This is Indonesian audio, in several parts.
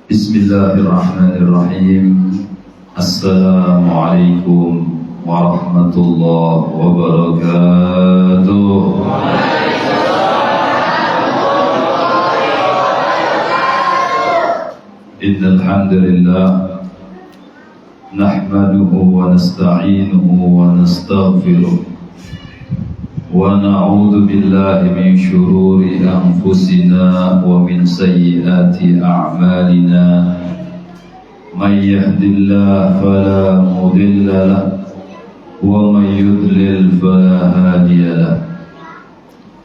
Bismillahirrahmanirrahim. Assalamualaikum warahmatullahi wabarakatuh. Innal hamdalillah nahmaduhu wa nasta'inuhu wa nastaghfiruh wa na'udzu billahi min shururi anfusina wa min sayyiati a'malina. Man yahdihillahu fala mudilla lahu wa man yudlil fala hadiya lahu.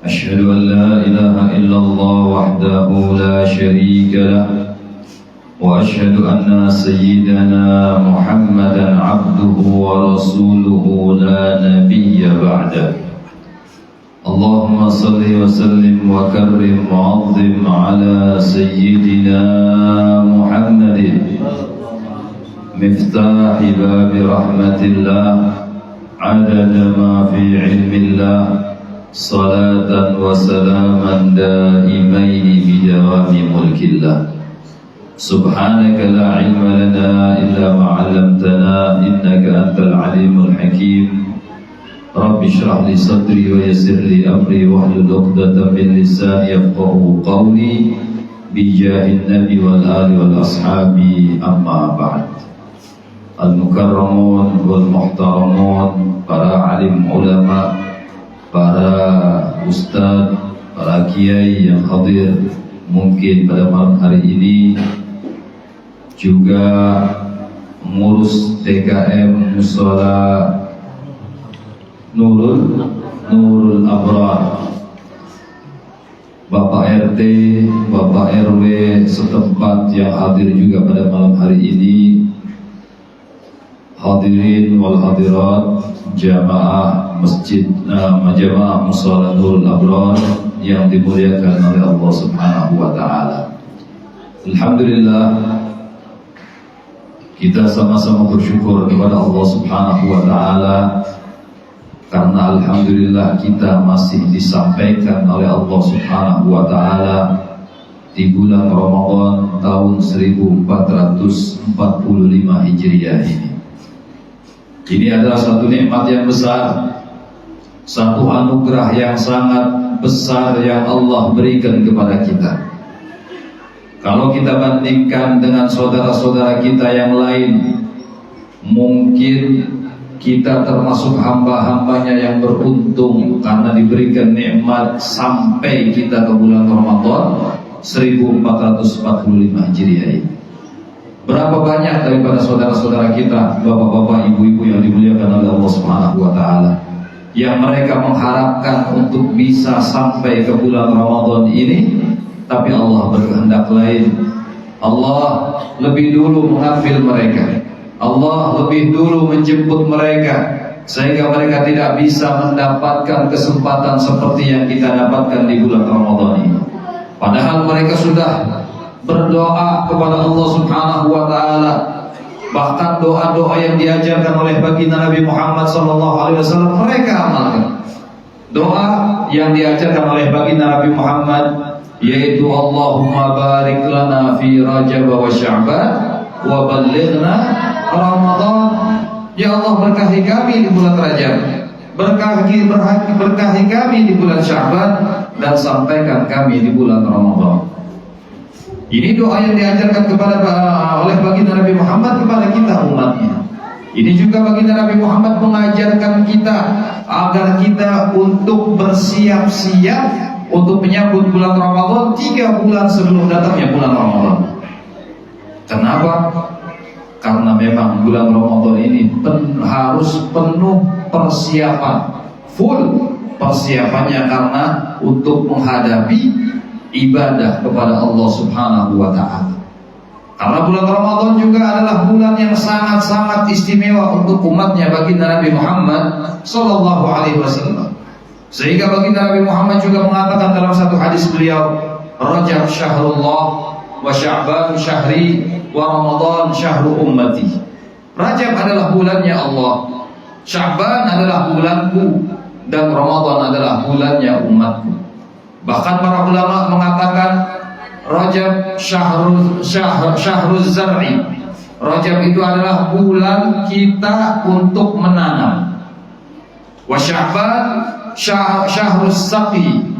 Asyhadu an la ilaha illallah wahdahu la syarika lahu wa asyhadu anna sayyidana Muhammadan abduhu wa rasuluhu la nabiyya ba'dahu. Allahumma salli wa sallim wa karrim wa azim ala sayyidina Muhammadin miftahi babi rahmatillah adada ma fi ilmillah salatan wa salaman daimaini bidawami mulkillah. Subhanaka la ilma lana illa ma 'allamtana innaka antal alimul hakim. Rabbi shrah li sadri wa yassir li amri wahlul 'uqdatam min lisani yafqahu qawli bijahin nabi wal ali wal ashabi amma ba'd. Al-mukarramun wal muhtaramun, para alim ulama, para ustaz, para kiai yang hadir mungkin pada malam hari ini, juga mengurus TKM Mushola Nurul Abrar, Bapak RT, Bapak RW setempat yang hadir juga pada malam hari ini, hadirin wal hadirat jamaah masjid jamaah Mushola Nurul Abrar yang dimuliakan oleh Allah Subhanahu wa taala. Alhamdulillah, kita sama-sama bersyukur kepada Allah Subhanahu wa taala karena alhamdulillah kita masih disampaikan oleh Allah Subhanahu wa taala di bulan Ramadan tahun 1445 Hijriah ini. Ini adalah satu nikmat yang besar, satu anugerah yang sangat besar yang Allah berikan kepada kita. Kalau kita bandingkan dengan saudara-saudara kita yang lain, mungkin kita termasuk hamba-hambanya yang beruntung karena diberikan nikmat sampai kita ke bulan Ramadan 1445 Hijriah ini. Berapa banyak daripada saudara-saudara kita, bapak-bapak, ibu-ibu yang dimuliakan oleh Allah Subhanahu wa taala, yang mereka mengharapkan untuk bisa sampai ke bulan Ramadan ini, tapi Allah berkehendak lain. Allah lebih dulu mengambil mereka, Allah lebih dulu menjemput mereka, sehingga mereka tidak bisa mendapatkan kesempatan seperti yang kita dapatkan di bulan Ramadan ini. Padahal mereka sudah berdoa kepada Allah Subhanahu wa taala. Bahkan doa-doa yang diajarkan oleh baginda Nabi Muhammad SAW mereka amalkan. Doa yang diajarkan oleh baginda Nabi Muhammad, yaitu Allahumma barik lana fi Rajab wa Sya'ban wa ballighna Ramadan. Ya Allah, berkahi kami di bulan Rajab, berkahi kami di bulan Sya'ban, dan sampaikan kami di bulan Ramadan. Ini doa yang diajarkan oleh baginda Nabi Muhammad kepada kita umatnya. Ini juga baginda Nabi Muhammad mengajarkan kita agar kita untuk bersiap-siap untuk menyambut bulan Ramadan 3 bulan sebelum datangnya bulan Ramadan. Kenapa? Karena memang bulan Ramadan ini harus penuh persiapan, full persiapannya, karena untuk menghadapi ibadah kepada Allah Subhanahu wa ta'ala. Karena bulan Ramadan juga adalah bulan yang sangat-sangat istimewa untuk umatnya baginda Nabi Muhammad sallallahu alaihi wasallam. Sehingga baginda Nabi Muhammad juga mengatakan dalam satu hadis beliau, Rajab syahrullah wa Sya'ban syahri wa Ramadan syahru ummati. Rajab adalah bulannya Allah, Sya'ban adalah bulanku, dan Ramadan adalah bulannya umatku. Bahkan para ulama mengatakan Rajab syahrul zar'i. Rajab itu adalah bulan kita untuk menanam. Wa Sya'ban syahrul saqi.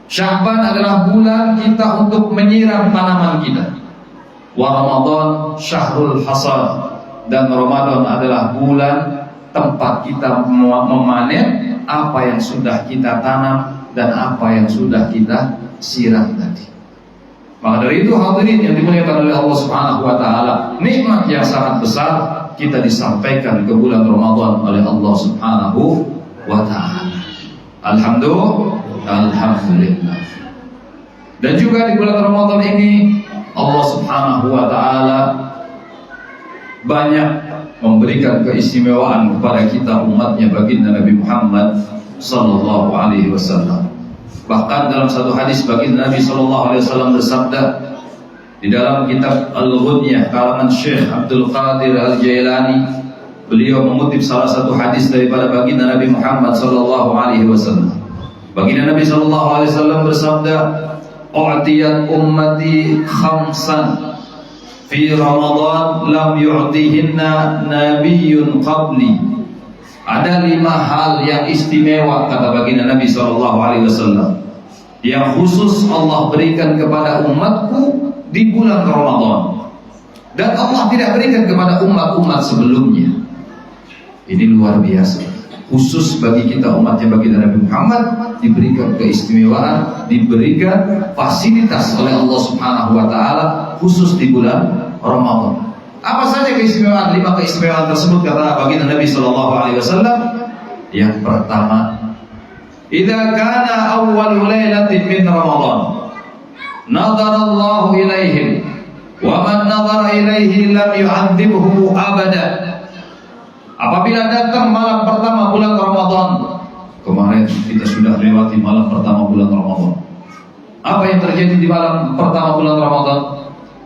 Sya'ban adalah bulan kita untuk menyiram tanaman kita. Wa Ramadan syahrul hasad. Dan Ramadan adalah bulan tempat kita memanen apa yang sudah kita tanam dan apa yang sudah kita siram tadi. Maka dari itu hadirin yang dimuliakan oleh Allah Subhanahu wa taala, nikmat yang sangat besar kita disampaikan ke bulan Ramadan oleh Allah Subhanahu wa taala. Alhamdulillah. Dan juga di bulan Ramadan ini Allah Subhanahu wa taala banyak memberikan keistimewaan kepada kita umatnya baginda Nabi Muhammad sallallahu alaihi wasallam. Bahkan dalam satu hadis baginda Nabi sallallahu alaihi wasallam bersabda di dalam kitab Al-Ghunyah karangan Syekh Abdul Qadir Al-Jailani, beliau mengutip salah satu hadis daripada baginda Nabi Muhammad sallallahu alaihi wasallam. Baginda Nabi sallallahu alaihi wasallam bersabda, "U'tiyat ummati khamsan fi Ramadan lam yu'tihinna nabiyyun qabli." Ada 5 hal yang istimewa kata baginda Nabi SAW yang khusus Allah berikan kepada umatku di bulan Ramadan, dan Allah tidak berikan kepada umat-umat sebelumnya. Ini luar biasa. Khusus bagi kita umatnya baginda Nabi Muhammad diberikan keistimewaan, diberikan fasilitas oleh Allah Subhanahu wa taala khusus di bulan Ramadan. Apa saja keistimewaan? 5 keistimewaan tersebut kata baginda Nabi sallallahu alaihi wasallam. Yang pertama, idza kana awwal lailatin min Ramadan nadhara Allah ilaihim wa man nadhara ilaihi lam yu'adzibhu abada. Apabila datang malam pertama bulan Ramadan, kemarin kita sudah lewati malam pertama bulan Ramadan. Apa yang terjadi di malam pertama bulan Ramadan?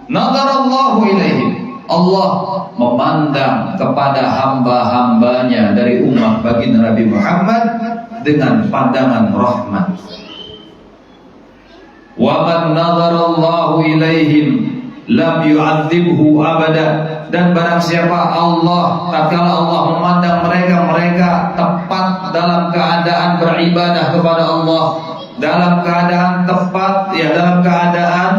Nadharallahu ilaihim. Allah memandang kepada hamba-hambanya dari umat baginda Nabi Muhammad dengan pandangan rahmat. Wa man nadharallahu ilaihim lam yu'adzibhu abada. Dan barang siapa Allah, tatkala Allah memandang mereka tepat dalam keadaan beribadah kepada Allah, dalam keadaan tepat, dalam keadaan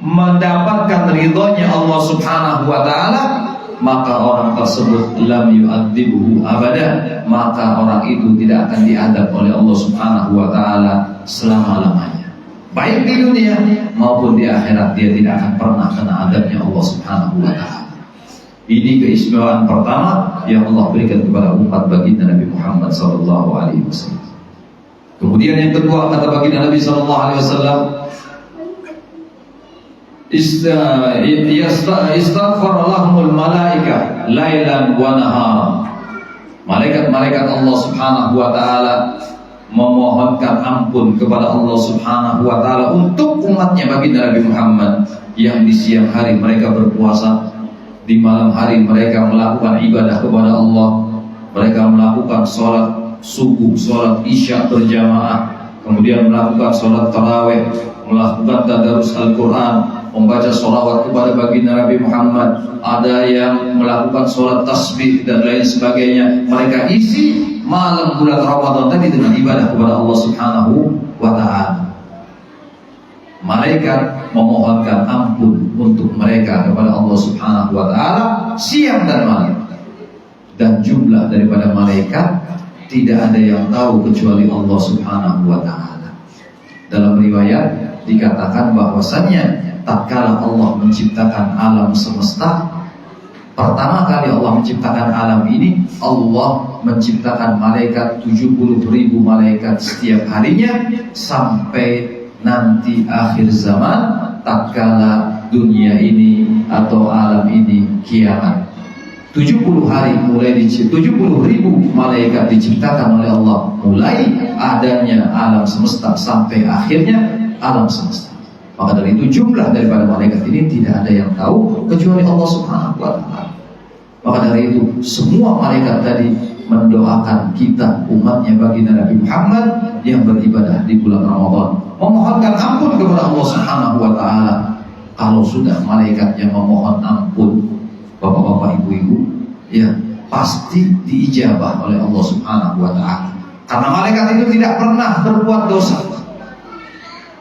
mendapatkan ridhonya Allah Subhanahu wa taala, maka orang tersebut lam yu'adzibhu abada, maka orang itu tidak akan diadab oleh Allah Subhanahu wa taala selama-lamanya. Baik di dunia maupun di akhirat dia tidak akan pernah kena adabnya Allah Subhanahu wa taala. Ini keistimewaan pertama yang Allah berikan kepada umat baginda Nabi Muhammad sallallahu alaihi wasallam. Kemudian yang kedua kata baginda Nabi sallallahu alaihi wasallam, istaghfar lahumul malaika lailan wa nahara. Malaikat-malaikat Allah Subhanahu wa taala memohonkan ampun kepada Allah Subhanahu wa taala untuk umatnya baginda Nabi Muhammad yang di siang hari mereka berpuasa, di malam hari mereka melakukan ibadah kepada Allah, mereka melakukan sholat subuh, sholat isya berjamaah, kemudian melakukan sholat tarawih, melakukan tadarus Al-Quran, membaca sholawat kepada baginda Nabi Muhammad, ada yang melakukan sholat tasbih dan lain sebagainya. Mereka isi malam bulan Ramadan tadi dengan ibadah kepada Allah Subhanahu wa ta'ala. Malaikat memohonkan ampun untuk mereka kepada Allah Subhanahu wa ta'ala siang dan malam. Dan jumlah daripada malaikat tidak ada yang tahu kecuali Allah Subhanahu wa ta'ala. Dalam riwayat dikatakan bahwasannya tatkala Allah menciptakan alam semesta, pertama kali Allah menciptakan alam ini, Allah menciptakan malaikat 70.000 malaikat setiap harinya sampai nanti akhir zaman tatkala dunia ini atau alam ini kiamat. 70 hari mulai 70.000 malaikat diciptakan oleh Allah, mulai adanya alam semesta sampai akhirnya alam semesta. Maka dari itu jumlah daripada malaikat ini tidak ada yang tahu kecuali Allah Subhanahu wa ta'ala. Maka dari itu semua malaikat tadi mendoakan kita umatnya baginda Nabi Muhammad yang beribadah di bulan Ramadan, memohonkan ampun kepada Allah Subhanahu wa taala. Kalau sudah malaikat yang memohon ampun, bapak-bapak, ibu-ibu, ya pasti diijabah oleh Allah Subhanahu wa taala. Karena malaikat itu tidak pernah berbuat dosa.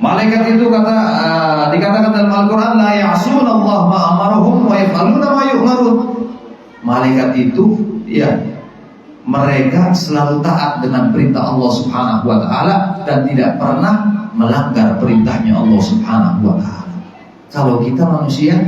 Malaikat itu dikatakan dalam Al-Qur'an, la ya'sunallaha ma amarahum wa yaf'aluna ma yu'marun. Malaikat itu ya mereka selalu taat dengan perintah Allah Subhanahu wa taala dan tidak pernah melanggar perintahnya Allah Subhanahu wa taala. Kalau kita manusia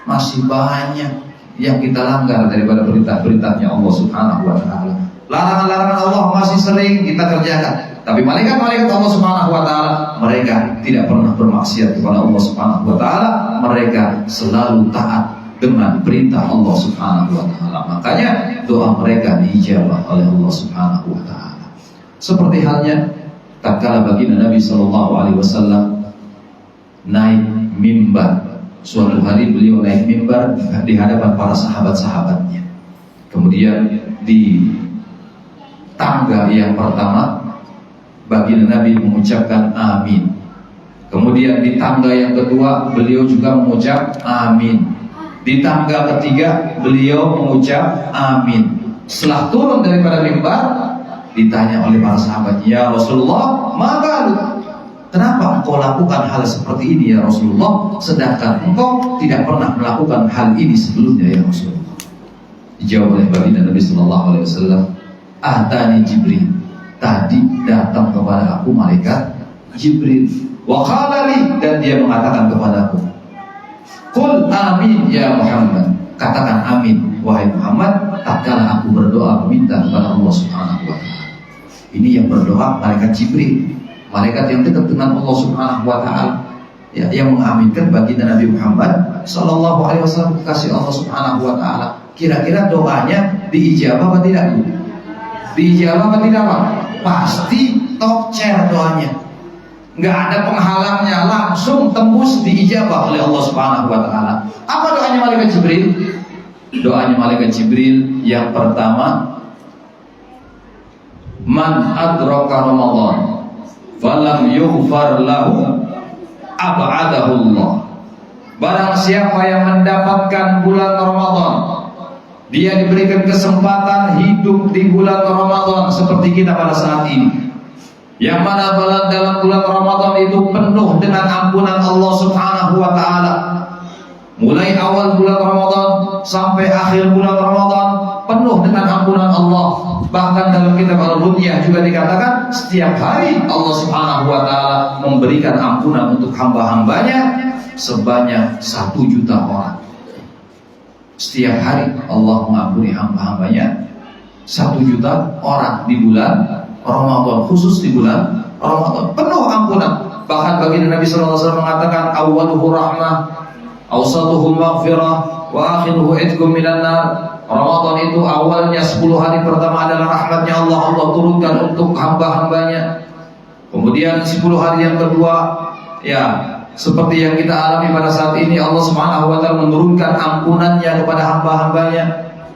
masih banyak yang kita langgar daripada perintah-perintahnya Allah Subhanahu wa taala. Larangan-larangan Allah masih sering kita kerjakan. Tapi malaikat-malaikat Allah Subhanahu wa taala, mereka tidak pernah bermaksiat kepada Allah Subhanahu wa taala. Mereka selalu taat dengan perintah Allah Subhanahu wa taala. Makanya doa mereka diijabah oleh Allah Subhanahu wa taala. Seperti halnya tatkala baginda Nabi sallallahu alaihi wasallam naik mimbar. Suatu hari beliau naik mimbar di hadapan para sahabat-sahabatnya. Kemudian di tangga yang pertama baginda Nabi mengucapkan amin. Kemudian di tangga yang kedua beliau juga mengucap amin. Di tangga ketiga beliau mengucap amin. Setelah turun daripada mimbar, ditanya oleh para sahabat, ya Rasulullah, ma balu? Kenapa engkau lakukan hal seperti ini ya Rasulullah, sedangkan engkau tidak pernah melakukan hal ini sebelumnya ya Rasulullah? Dijawab oleh baginda Nabi sallallahu alaihi wasallam, atani Jibril, tadi datang kepada aku malaikat Jibril, wa qala li, dan dia mengatakan kepadaku, qul amin ya Muhammad, katakan amin wahai Muhammad tatkala aku berdoa meminta kepada Allah Subhanahu wa taala. Ini yang berdoa malaikat Jibril, malaikat yang dekat dengan Allah Subhanahu wa taala, ya, yang mengaminkan baginda Nabi Muhammad sallallahu alaihi wasallam kasih Allah Subhanahu wa taala. Kira-kira doanya diijabah atau tidak? Diijabah atau tidak, Pak? Pasti top chair doanya. Enggak ada penghalangnya, langsung tembus diijabah oleh Allah Subhanahu wa taala. Apa doanya malaikat Jibril? Doanya malaikat Jibril yang pertama, man adraka Ramadan falam yughfar lahu ab'adahu Allah. Barang siapa yang mendapatkan bulan Ramadan, dia diberikan kesempatan hidup di bulan Ramadan seperti kita pada saat ini, yang mana dalam bulan Ramadan itu penuh dengan ampunan Allah Subhanahu wa taala. Mulai awal bulan Ramadan sampai akhir bulan Ramadan penuh dengan ampunan Allah. Bahkan dalam kitab Al-Ruqyah juga dikatakan setiap hari Allah Subhanahu wa taala memberikan ampunan untuk hamba-hambanya sebanyak 1 juta orang. Setiap hari Allah mengampuni hamba-hambanya 1 juta orang di bulan Ramadan, khusus di bulan Ramadan penuh ampunan. Bahkan baginda Nabi sallallahu alaihi wasallam mengatakan awwaluhu rahmah, awsatuhu maghfirah, wa akhiruhu itqum minan nar. Ramadan itu awalnya 10 hari pertama adalah rahmatnya Allah, Allah turunkan untuk hamba-hambanya. Kemudian 10 hari yang kedua, ya seperti yang kita alami pada saat ini, Allah Subhanahu wa taala menurunkan ampunannya kepada hamba-hambanya.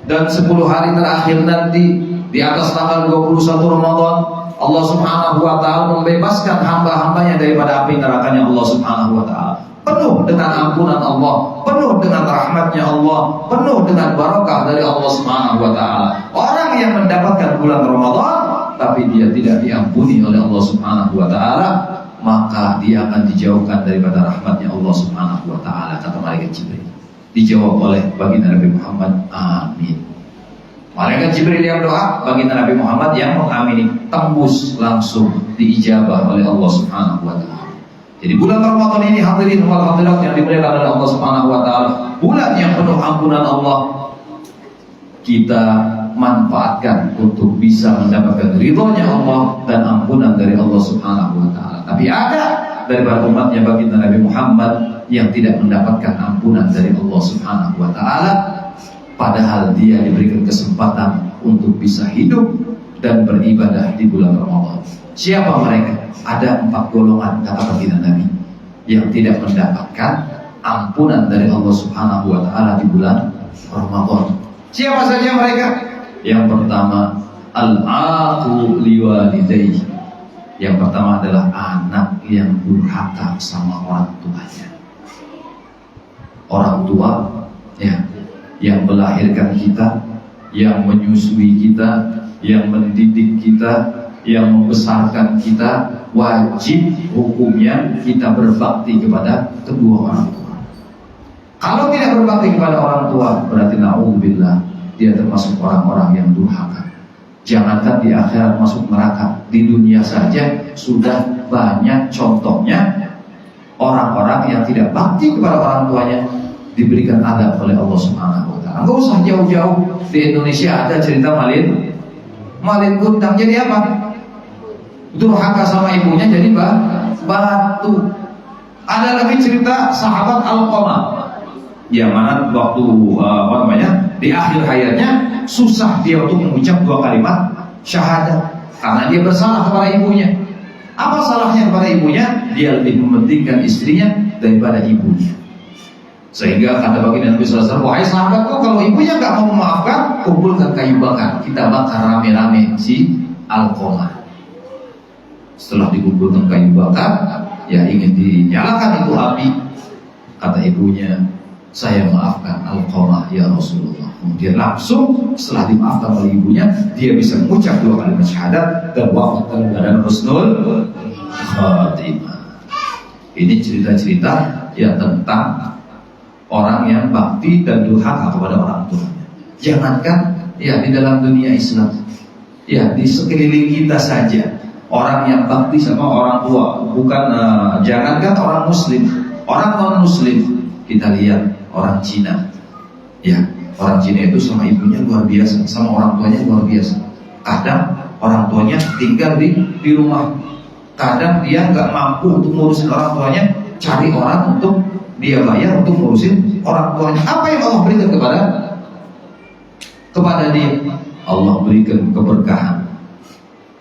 Dan 10 hari terakhir nanti di atas tanggal 21 Ramadan, Allah Subhanahu wa taala membebaskan hamba-hambanya daripada api nerakanya Allah Subhanahu wa taala. Penuh dengan ampunan Allah, penuh dengan rahmatnya Allah, penuh dengan barakah dari Allah Subhanahu wa taala. Orang yang mendapatkan bulan Ramadan tapi dia tidak diampuni oleh Allah Subhanahu wa taala, maka dia akan dijauhkan daripada rahmatnya Allah Subhanahu wa taala, kata malaikat Jibril. Dijawab oleh baginda Nabi Muhammad, amin. Malaikat Jibril yang doa, baginda Nabi Muhammad yang mengamini, tembus langsung diijabah oleh Allah Subhanahu wa taala. Jadi bulan Ramadan ini hadirin wal hadirat yang dimuliakan oleh Allah Subhanahu wa taala, bulan yang penuh ampunan Allah. Kita manfaatkan untuk bisa mendapatkan ridhonya Allah dan ampunan dari Allah Subhanahu wa taala. Tapi ada daripada umatnya baginda Nabi Muhammad yang tidak mendapatkan ampunan dari Allah Subhanahu wa taala, padahal dia diberikan kesempatan untuk bisa hidup dan beribadah di bulan Ramadan. Siapa mereka? Ada 4 golongan kata baginda Nabi yang tidak mendapatkan ampunan dari Allah Subhanahu wa taala di bulan Ramadan. Siapa saja mereka? Yang pertama, al-aqu liwalidayhi. Yang pertama adalah anak yang durhaka sama orang tuanya. Orang tua ya, yang melahirkan kita, yang menyusui kita, yang mendidik kita, yang membesarkan kita, wajib hukumnya kita berbakti kepada kedua orang tua. Kalau tidak berbakti kepada orang tua, berarti na'udzubillah, dia termasuk orang-orang yang durhaka. Jangankan di akhirat masuk neraka, di dunia saja sudah banyak contohnya orang-orang yang tidak bakti kepada orang tuanya diberikan adab oleh Allah Subhanahu wa taala. Enggak usah jauh-jauh, di Indonesia ada cerita malin kundang jadi apa? Durhaka sama ibunya jadi batu. Ada lagi cerita sahabat Alqamah yang mana waktu di akhir hayatnya susah dia untuk mengucap 2 kalimat syahadat karena dia bersalah kepada ibunya. Apa salahnya kepada ibunya? Dia lebih mementingkan istrinya daripada ibunya. Sehingga kata baginda Nabi SAW, wahai sahabatku, kalau ibunya nggak mau memaafkan, kumpulkan kayu bakar, kita bakar rame-rame si Alqamah. Setelah dikumpulkan kayu bakar, ya ingin dinyalakan itu api. Kata ibunya, saya maafkan Alqamah ya Rasulullah. Kemudian langsung setelah dimaafkan oleh ibunya, dia bisa mengucap 2 kalimat syahadat dan wafat dalam keadaan husnul khatimah. Ini cerita-cerita yang tentang orang yang bakti dan durhaka kepada orang tuanya. Jangankan ya di dalam dunia Islam, ya di sekeliling kita saja orang yang bakti sama orang tua. Bukan jangankan orang Muslim, orang non Muslim. Kita lihat orang Cina, ya orang Cina itu sama ibunya luar biasa, sama orang tuanya luar biasa. Kadang orang tuanya tinggal di rumah, kadang dia nggak mampu untuk ngurusin orang tuanya, cari orang untuk dia bayar untuk ngurusin orang tuanya. Apa yang Allah berikan kepada dia? Allah berikan keberkahan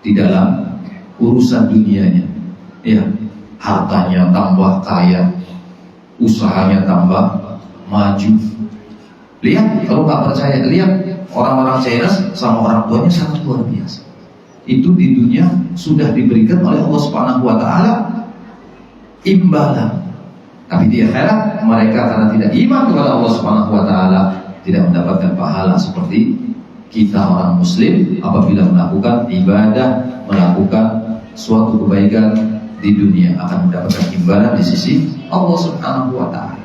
di dalam urusan dunianya. Ya, hartanya tambah kaya, usahanya tambah maju. Lihat, kalau nggak percaya, lihat orang-orang China sama orang tuanya sangat luar biasa. Itu di dunia sudah diberikan oleh Allah Subhanahu Wa Taala imbalan. Tapi di akhirat mereka karena tidak iman kepada Allah Subhanahu Wa Taala tidak mendapatkan pahala seperti kita orang Muslim apabila melakukan ibadah, melakukan suatu kebaikan di dunia akan mendapatkan imbalan di sisi Allah Subhanahu Wa Taala.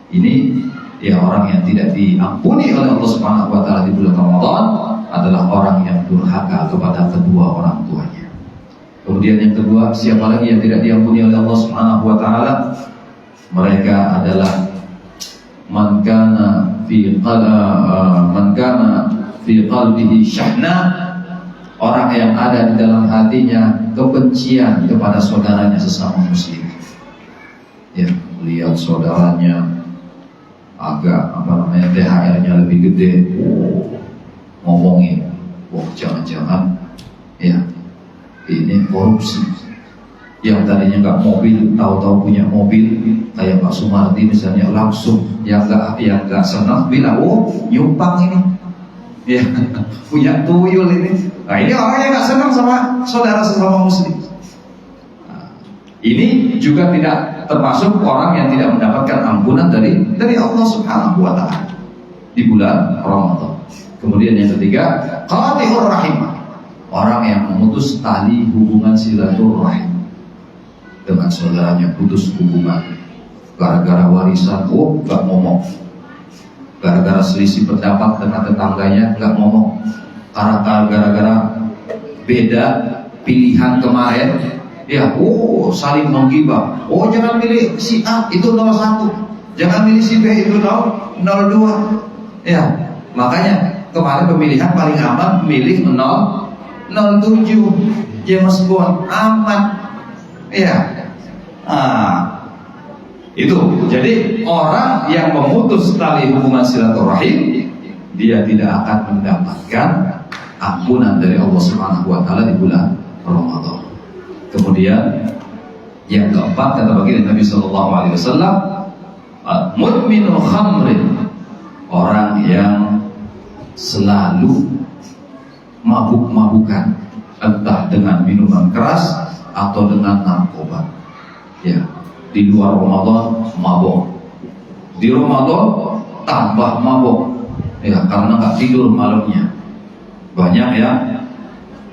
Ini ya orang yang tidak diampuni oleh Allah Subhanahu Wa Taala di bulan Ramadan adalah orang yang durhaka kepada kedua orang tuanya. Kemudian yang kedua, siapa lagi yang tidak diampuni oleh Allah Subhanahu Wa Taala? Mereka adalah man kana fi qalbihi syahna, orang yang ada di dalam hatinya kebencian kepada saudaranya sesama muslim. Ya, lihat saudaranya agak THR-nya lebih gede, ngomongin, wah jangan-jangan ya ini korupsi. Yang tadinya nggak mobil, tahu-tahu punya mobil, kayak Pak Sumardi misalnya, langsung yang nggak senang bilang, oh nyumpang ini, ya punya tuyul ini. Nah ini orang yang nggak senang sama saudara sesama muslim. Nah, ini juga tidak termasuk orang yang tidak mendapatkan ampunan dari Allah Subhanahu Wa Taala di bulan Ramadan. Kemudian yang ketiga, qati'ur rahim, orang yang memutus tali hubungan silaturahim dengan saudaranya, putus hubungan gara-gara warisan, oh nggak ngomong, gara-gara selisih pendapat dengan tetangganya nggak ngomong, karena gara-gara beda pilihan kemarin, ya oh saling menggibah, oh jangan milih si A itu 01, jangan milih si B itu 02, ya makanya kemarin pemilihan paling aman milih 07 James Bond, aman ya. Itu jadi orang yang memutus tali hubungan silaturahim, dia tidak akan mendapatkan ampunan dari Allah Subhanahu Wa Taala di bulan Ramadan. Kemudian yang keempat, kata baginda Nabi Sallallahu Alaihi Wasallam, mudminul khamrin, orang yang selalu mabuk-mabukan, entah dengan minuman keras atau dengan narkoba. Ya, di luar Ramadan mabok, di Ramadan tambah mabok. Ya, karena nggak tidur malamnya. Banyak ya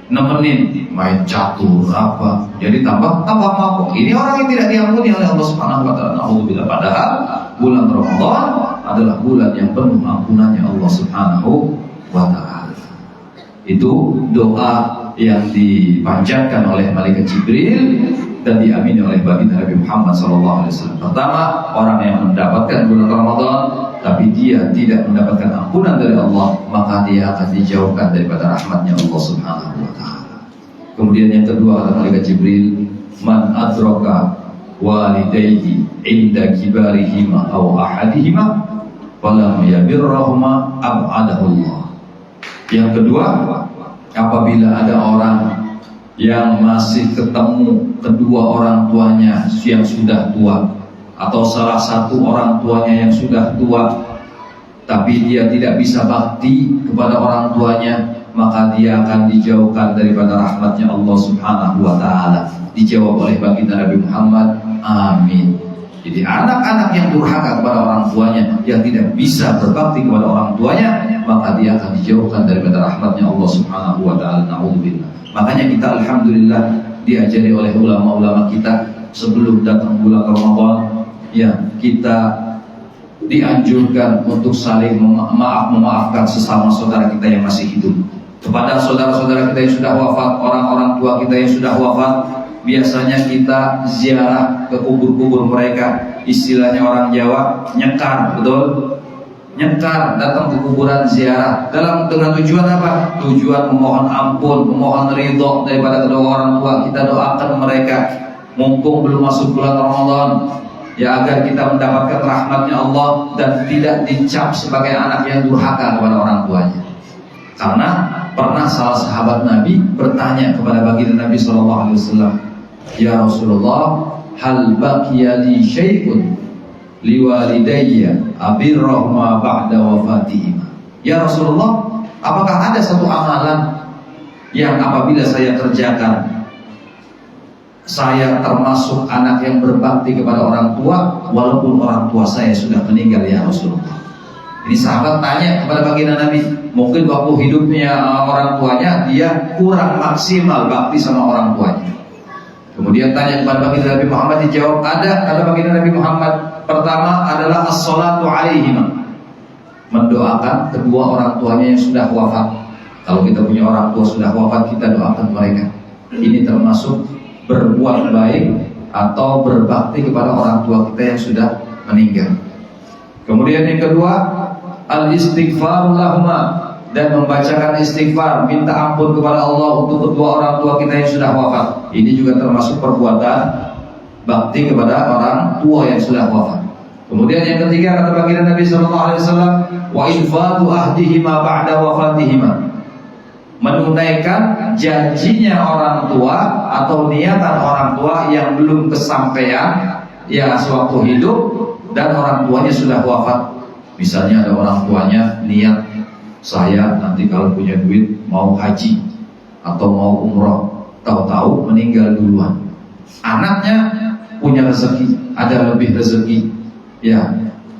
nemenin main catur apa, jadi tambah mabok. Ini orang yang tidak diampuni oleh Allah Subhanahu wa taala. Alhamdulillah, padahal bulan Ramadan adalah bulan yang penuh ampunannya Allah Subhanahu wa taala. Itu doa yang dipanjatkan oleh malaikat Jibril dan diamini oleh baginda Nabi Muhammad SAW. Pertama, orang yang mendapatkan bulan Ramadan tapi dia tidak mendapatkan ampunan dari Allah, maka dia akan dijauhkan daripada rahmatnya Allah Subhanahu wa taala. Kemudian yang kedua, kata malaikat Jibril, man adraka walidayhi inda kibarihima aw ahadihima falam yabirrahuma ab'adahullah. Yang kedua, apabila ada orang yang masih ketemu kedua orang tuanya yang sudah tua, atau salah satu orang tuanya yang sudah tua, tapi dia tidak bisa bakti kepada orang tuanya, maka dia akan dijauhkan daripada rahmatnya Allah Subhanahu wa ta'ala. Dijawab oleh baginda Nabi Muhammad, amin. Jadi anak-anak yang durhaka kepada orang tuanya, yang tidak bisa berbakti kepada orang tuanya, maka dia akan dijauhkan daripada rahmatnya Allah Subhanahu wa ta'ala. Na'udzubillah. Makanya kita alhamdulillah diajari oleh ulama-ulama kita sebelum datang bulan Ramadan, ya, kita dianjurkan untuk saling memaafkan sesama saudara kita yang masih hidup. Kepada saudara-saudara kita yang sudah wafat, orang-orang tua kita yang sudah wafat, biasanya kita ziarah ke kubur-kubur mereka. Istilahnya orang Jawa, nyekar, betul? Nyekar, datang ke kuburan ziarah dengan tujuan apa? Tujuan memohon ampun, memohon ridho daripada kedua orang tua. Kita doakan mereka mumpung belum masuk bulan Ramadan, ya, agar kita mendapatkan rahmatnya Allah dan tidak dicap sebagai anak yang durhaka kepada orang tuanya. Karena pernah salah sahabat Nabi bertanya kepada baginda Nabi SAW, ya Rasulullah, hal baqiya li syai'un liwalidayya abirrahma ba'da wafatihim. Ya Rasulullah, apakah ada satu amalan yang apabila saya kerjakan, saya termasuk anak yang berbakti kepada orang tua walaupun orang tua saya sudah meninggal, ya Rasulullah? Ini sahabat tanya kepada baginda Nabi. Mungkin waktu hidupnya orang tuanya dia kurang maksimal bakti sama orang tuanya. Kemudian tanya kepada baginda Nabi Muhammad, dijawab ada. Kata baginda Nabi Muhammad, pertama adalah as-salatu alaihim, mendoakan kedua orang tuanya yang sudah wafat. Kalau kita punya orang tua sudah wafat, kita doakan mereka. Ini termasuk berbuat baik atau berbakti kepada orang tua kita yang sudah meninggal. Kemudian yang kedua, al-istighfar lahuma, dan membacakan istighfar, minta ampun kepada Allah untuk kedua orang tua kita yang sudah wafat. Ini juga termasuk perbuatan bakti kepada orang tua yang sudah wafat. Kemudian yang ketiga, kata baginda Nabi SAW, wa infadu ahdihima ba'da wafatihima, menunaikan janjinya orang tua atau niatan orang tua yang belum kesampaian, ya, sewaktu hidup dan orang tuanya sudah wafat. Misalnya ada orang tuanya niat, saya nanti kalau punya duit mau haji atau mau umroh, tahu-tahu meninggal duluan. Anaknya punya rezeki, ada lebih rezeki, ya,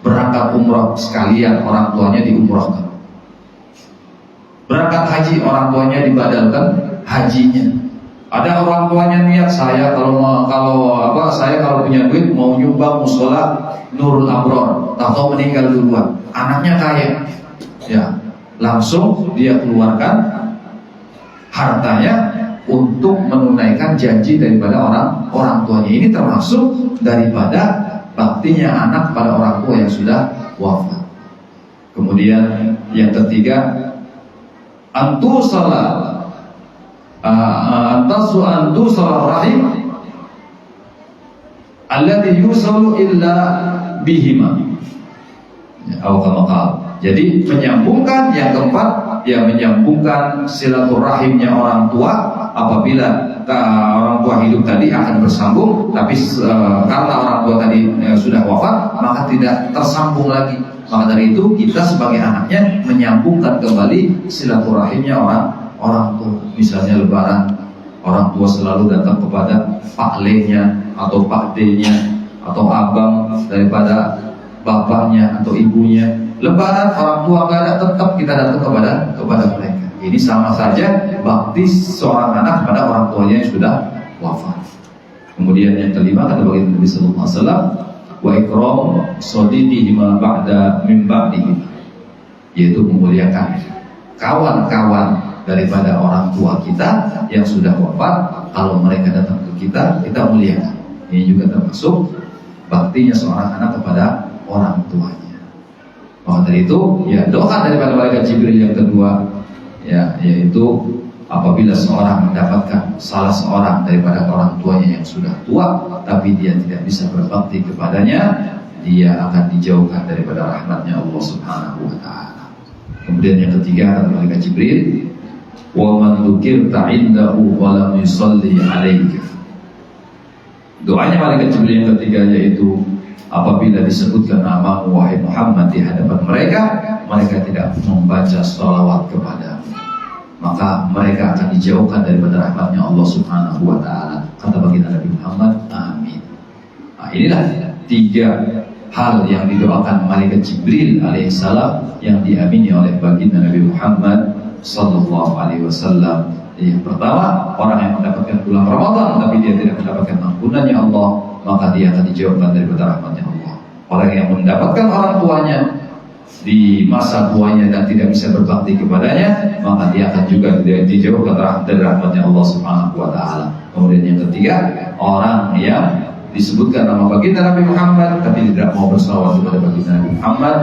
berangkat umroh sekalian orang tuanya diumrohkan. Berangkat haji, orang tuanya dibadalkan hajinya. Ada orang tuanya niat, saya saya kalau punya duit mau nyumbang musola Nurul Abror, tahu meninggal duluan. Anaknya kaya, ya, langsung dia keluarkan hartanya untuk menunaikan janji daripada orang tuanya. Ini termasuk daripada baktinya anak pada orang tua yang sudah wafat. Kemudian yang ketiga, antusala rahim alladhi yusalu illa bihima, atau kamakal. Jadi menyambungkan, yang keempat, ya, menyambungkan silaturahimnya orang tua. Apabila orang tua hidup tadi akan bersambung, tapi karena orang tua tadi sudah wafat, maka tidak tersambung lagi. Maka dari itu kita sebagai anaknya menyambungkan kembali silaturahimnya orang tua. Misalnya lebaran, orang tua selalu datang kepada Pak Le-nya atau Pak D-nya atau abang daripada bapaknya atau ibunya. Lebaran orang tua nggak ada, tetap kita datang kepada mereka. Ini sama saja bakti seorang anak pada orang tuanya yang sudah wafat. Kemudian yang kelima kata baginda Nabi sallallahu alaihi wasallam, wa ikram sadiqihi ma ba'da min ba'dihi, yaitu memuliakan kawan-kawan daripada orang tua kita yang sudah wafat. Kalau mereka datang ke kita, kita muliakan. Ini juga termasuk baktinya seorang anak kepada orang tuanya. Maka dari itu, ya doa daripada malaikat Jibril yang kedua, ya, yaitu apabila seorang mendapatkan salah seorang daripada orang tuanya yang sudah tua, tapi dia tidak bisa berbakti kepadanya, dia akan dijauhkan daripada rahmatnya Allah Subhanahu wa Ta'ala. Kemudian yang ketiga kata malaikat Jibril, wa man dzukirta 'indahu wa lam yusalli 'alaika. Doanya malaikat Jibril yang ketiga yaitu apabila disebutkan namamu wahai Muhammad di hadapan mereka, mereka tidak membaca sholawat kepadamu, maka mereka akan dijauhkan daripada rahmatnya Allah Subhanahu wa Ta'ala. Kata baginda Nabi Muhammad, amin. Nah, inilah tiga hal yang didoakan malaikat Jibril alaihissalam yang diamini oleh baginda Nabi Muhammad sallallahu alaihi wasallam. Yang pertama, orang yang mendapatkan bulan Ramadan tapi dia tidak mendapatkan ampunannya Allah, maka dia akan dijauhkan daripada rahmatnya Allah. Orang yang mendapatkan orang tuanya di masa tuanya dan tidak bisa berbakti kepadanya, maka dia akan juga dijauhkan dari rahmatnya Allah Subhanahu wa Ta'ala. Kemudian yang ketiga, orang yang disebutkan nama baginda Nabi Muhammad tapi tidak mau bersalawat kepada baginda Nabi Muhammad,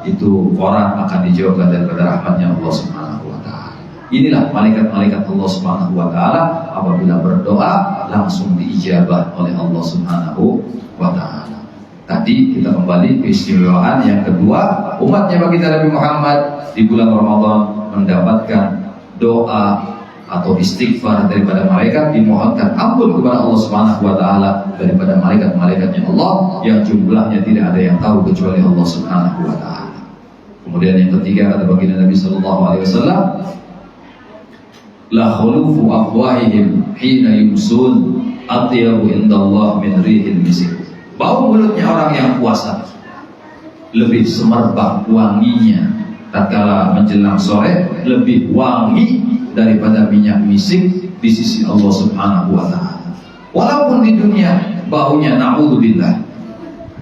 itu orang akan dijauhkan daripada rahmatnya Allah Subhanahu wa Ta'ala. Inilah malaikat-malaikat Allah Subhanahu wa Ta'ala, apabila berdoa langsung diijabah oleh Allah Subhanahu wa Ta'ala. Tadi kita kembali ke istimewaan yang kedua, umatnya baginda Nabi Muhammad di bulan Ramadan mendapatkan doa atau istighfar daripada malaikat, dimohonkan ampun kepada Allah Subhanahu wa Ta'ala daripada malaikat-malaikatnya Allah yang jumlahnya tidak ada yang tahu kecuali Allah Subhanahu wa Ta'ala. Kemudian yang ketiga kata baginda Nabi sallallahu alaihi wasallam, la khulufu afwahihim hina yumsun atyabu indallah min rihil misk. Bau mulutnya orang yang puasa lebih semerbak wanginya tatkala menjelang sore, lebih wangi daripada minyak misik di sisi Allah Subhanahu wa Ta'ala. Walaupun di dunia baunya na'udzubillah,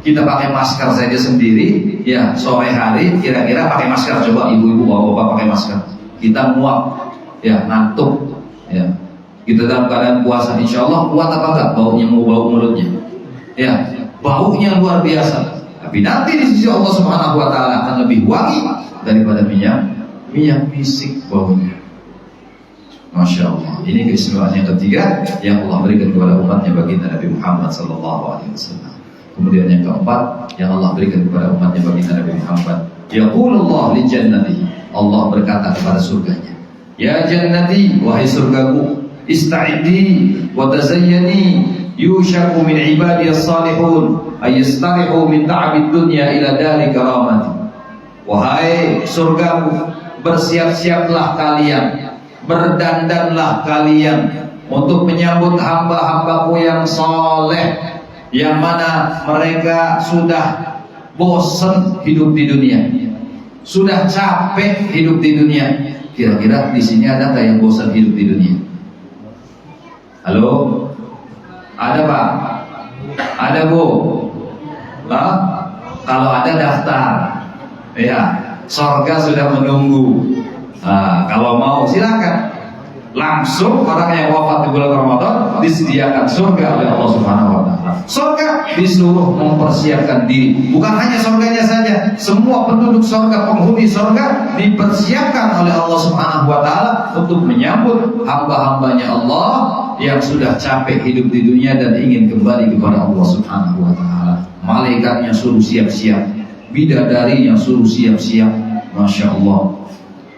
kita pakai masker saja sendiri, ya sore hari kira-kira pakai masker, coba ibu-ibu bapak-bapak pakai masker, kita muak, ya ngantuk, ya kita dalam keadaan puasa, insya Allah kuat apa enggak baunya, bau mulutnya, ya baunya luar biasa. Tapi nanti di sisi Allah Subhanahu wa Ta'ala akan lebih wangi daripada minyak misik baunya. Masya Allah. Ini keistimewaan yang ketiga yang Allah berikan kepada umatnya baginda Nabi Muhammad sallallahu alaihi wasallam. Kemudian yang keempat yang Allah berikan kepada umatnya baginda Nabi Muhammad, yaqulullah li jannatihi, Allah berkata kepada surganya, ya jannati, wahai surgaku, ista'iddi wa tazayyani, yushaku min ibadiyas salihun ayastarihu min ta'abid dunya ila dari karamati. Wahai surgaku, bersiap-siaplah kalian, berdandanlah kalian untuk menyambut hamba-hambaku yang soleh, yang mana mereka sudah bosan hidup di dunia, sudah capek hidup di dunia. Kira-kira di sini ada nggak yang bosan hidup di dunia? Halo? Ada Pak? Ada Bu? Hah? Kalau ada daftar, ya, surga sudah menunggu. Nah, kalau mau silakan. Langsung orang yang wafat di bulan Ramadan disediakan surga oleh Allah Subhanahu wa Ta'ala. Surga disuruh mempersiapkan diri. Bukan hanya surganya saja, semua penduduk surga, penghuni surga dipersiapkan oleh Allah Subhanahu wa Ta'ala untuk menyambut hamba-hambanya Allah yang sudah capek hidup di dunia dan ingin kembali kepada Allah Subhanahu wa Ta'ala. Malaikatnya suruh siap-siap, bidadari yang suruh siap-siap. Masya Allah.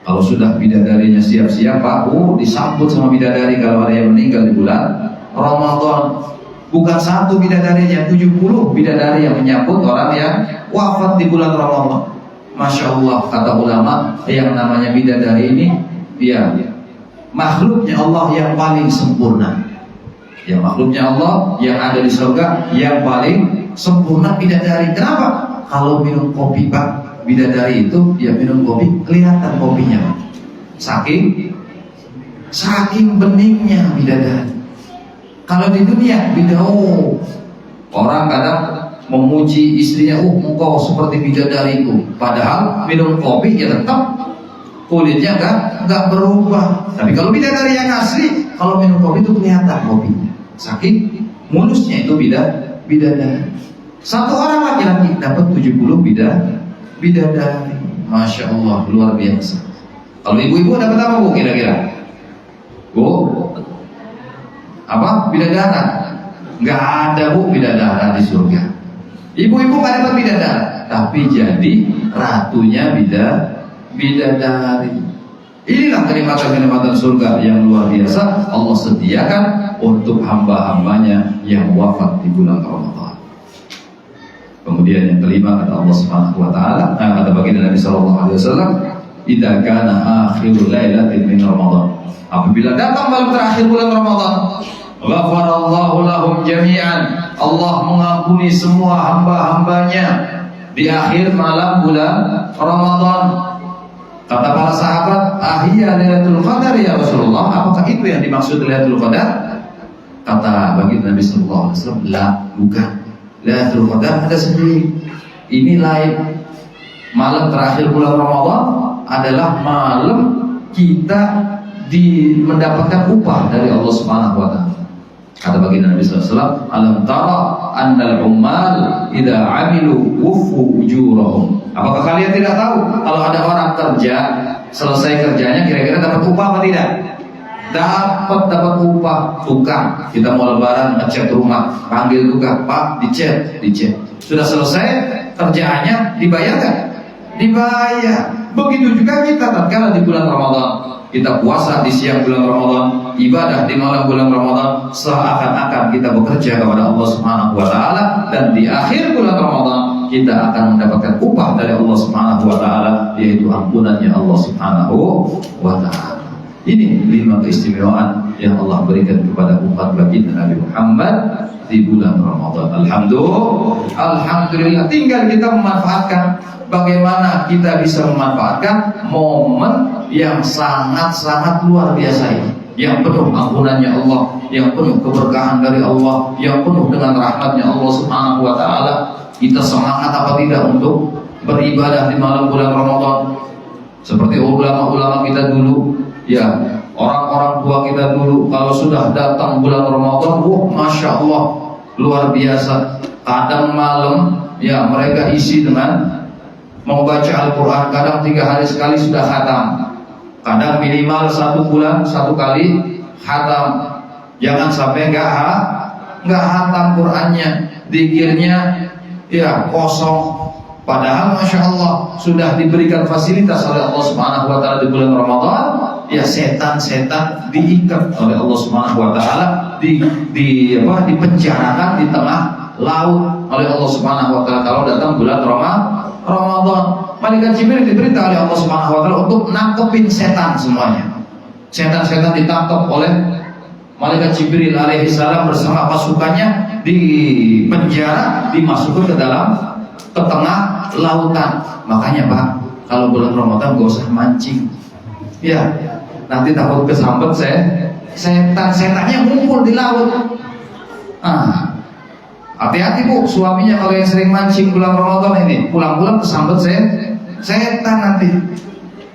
Kalau sudah bidadarinya siap-siap, Pak, disambut sama bidadari kalau ada yang meninggal di bulan Ramadan. Bukan satu bidadarinya, 70 bidadari yang menyambut orang yang wafat di bulan Ramadan. Masya Allah, kata ulama, yang namanya bidadari ini, ya, makhluknya Allah yang paling sempurna. Ya, makhluknya Allah yang ada di surga yang paling sempurna bidadari. Kenapa? Kalau minum kopi Pak, bidadari itu ya minum kopi kelihatan kopinya. Saking beningnya bidadari. Kalau di dunia orang kadang memuji istrinya, engkau seperti bidadariku. Padahal minum kopi ya tetap kulitnya nggak berubah. Tapi kalau bidadari yang asli, kalau minum kopi itu kelihatan kopinya. Saking mulusnya itu bidadari. Satu orang laki-laki dapat 70 bidadari. Masya Allah, luar biasa. Kalau ibu-ibu dapat apa Bu kira-kira? Bu? Apa? Bidadara? Nggak ada Bu bidadara di surga. Ibu-ibu nggak dapat bidadara, tapi jadi ratunya bidadari. Inilah kenikmatan-kenikmatan surga yang luar biasa Allah sediakan untuk hamba-hambanya yang wafat di bulan Ramadan. Kemudian yang kelima kata Allah Subhanahu wa taala, kata baginda Nabi sallallahu alaihi wasallam, "Idza kana akhirul lailatin min Ramadan." Apabila datang malam terakhir bulan Ramadan, ghafarallahu lahum jami'an. Allah mengampuni semua hamba-hambanya di akhir malam bulan Ramadan. Kata para sahabat, "Ahiyya Lailatul Qadar ya Rasulullah?" Apakah itu yang dimaksud Lailatul Qadar? Kata baginda Nabi sallallahu alaihi wasallam, "La, bukan. Lailatul Qadar ada sendiri. Ini lain. Malam terakhir bulan Ramadan adalah malam kita mendapatkan upah dari Allah Subhanahu wa taala." Kata baginda Nabi sallallahu alaihi wasallam, "Alam tara annal ummal idza 'amilu wufu ujurahum." Apakah kalian tidak tahu kalau ada orang kerja, selesai kerjanya kira-kira dapat upah apa tidak? Dapat upah. Tukang, kita mau lebaran ngecat rumah, panggil tukang, "Pak, dicat." Sudah selesai kerjaannya, dibayar kan? Dibayar. Begitu juga kita tatkala di bulan Ramadan, kita puasa di siang bulan Ramadan, ibadah di malam bulan Ramadan, seakan-akan kita bekerja kepada Allah Subhanahu wa taala, dan di akhir bulan Ramadan kita akan mendapatkan upah dari Allah Subhanahu wa taala, yaitu ampunannya Allah Subhanahu wa taala. Ini 5 keistimewaan yang Allah berikan kepada umat baginda Nabi Muhammad di bulan Ramadan. Alhamdulillah, tinggal kita memanfaatkan. Bagaimana kita bisa memanfaatkan momen yang sangat-sangat luar biasa ini, yang penuh ampunannya Allah, yang penuh keberkahan dari Allah, yang penuh dengan rahmatnya Allah Subhanahu wa taala. Kita semangat apa tidak untuk beribadah di malam bulan Ramadan? Seperti ulama-ulama kita dulu, ya, orang-orang tua kita dulu, kalau sudah datang bulan Ramadan, Masya Allah, luar biasa. Kadang malam, ya, mereka isi dengan membaca Al-Quran. Kadang 3 hari sekali sudah khatam. Kadang minimal 1 bulan 1 kali khatam. Jangan sampai nggak khatam Qurannya, zikirnya ya kosong. Padahal Masya Allah sudah diberikan fasilitas oleh Allah Subhanahu wa taala di bulan Ramadan. Ya, setan-setan diikat oleh Allah Subhanahu wa taala, dipenjarakan di tengah laut oleh Allah Subhanahu wa taala kalau datang bulan Ramadan. Malaikat Jibril diperintah oleh Allah Subhanahu wa taala untuk nangkepin setan semuanya. Setan-setan ditangkap oleh Malaikat Jibril alaihi salam bersama pasukannya, di penjara, dimasukkan ke tengah lautan. Makanya Pak, kalau bulan Ramadan gak usah mancing. Ya, nanti takut kesambet setan-setannya ngumpul di laut. Hati-hati Bu, suaminya kalau yang sering mancing bulan Ramadan ini, pulang-pulang kesambet setan nanti.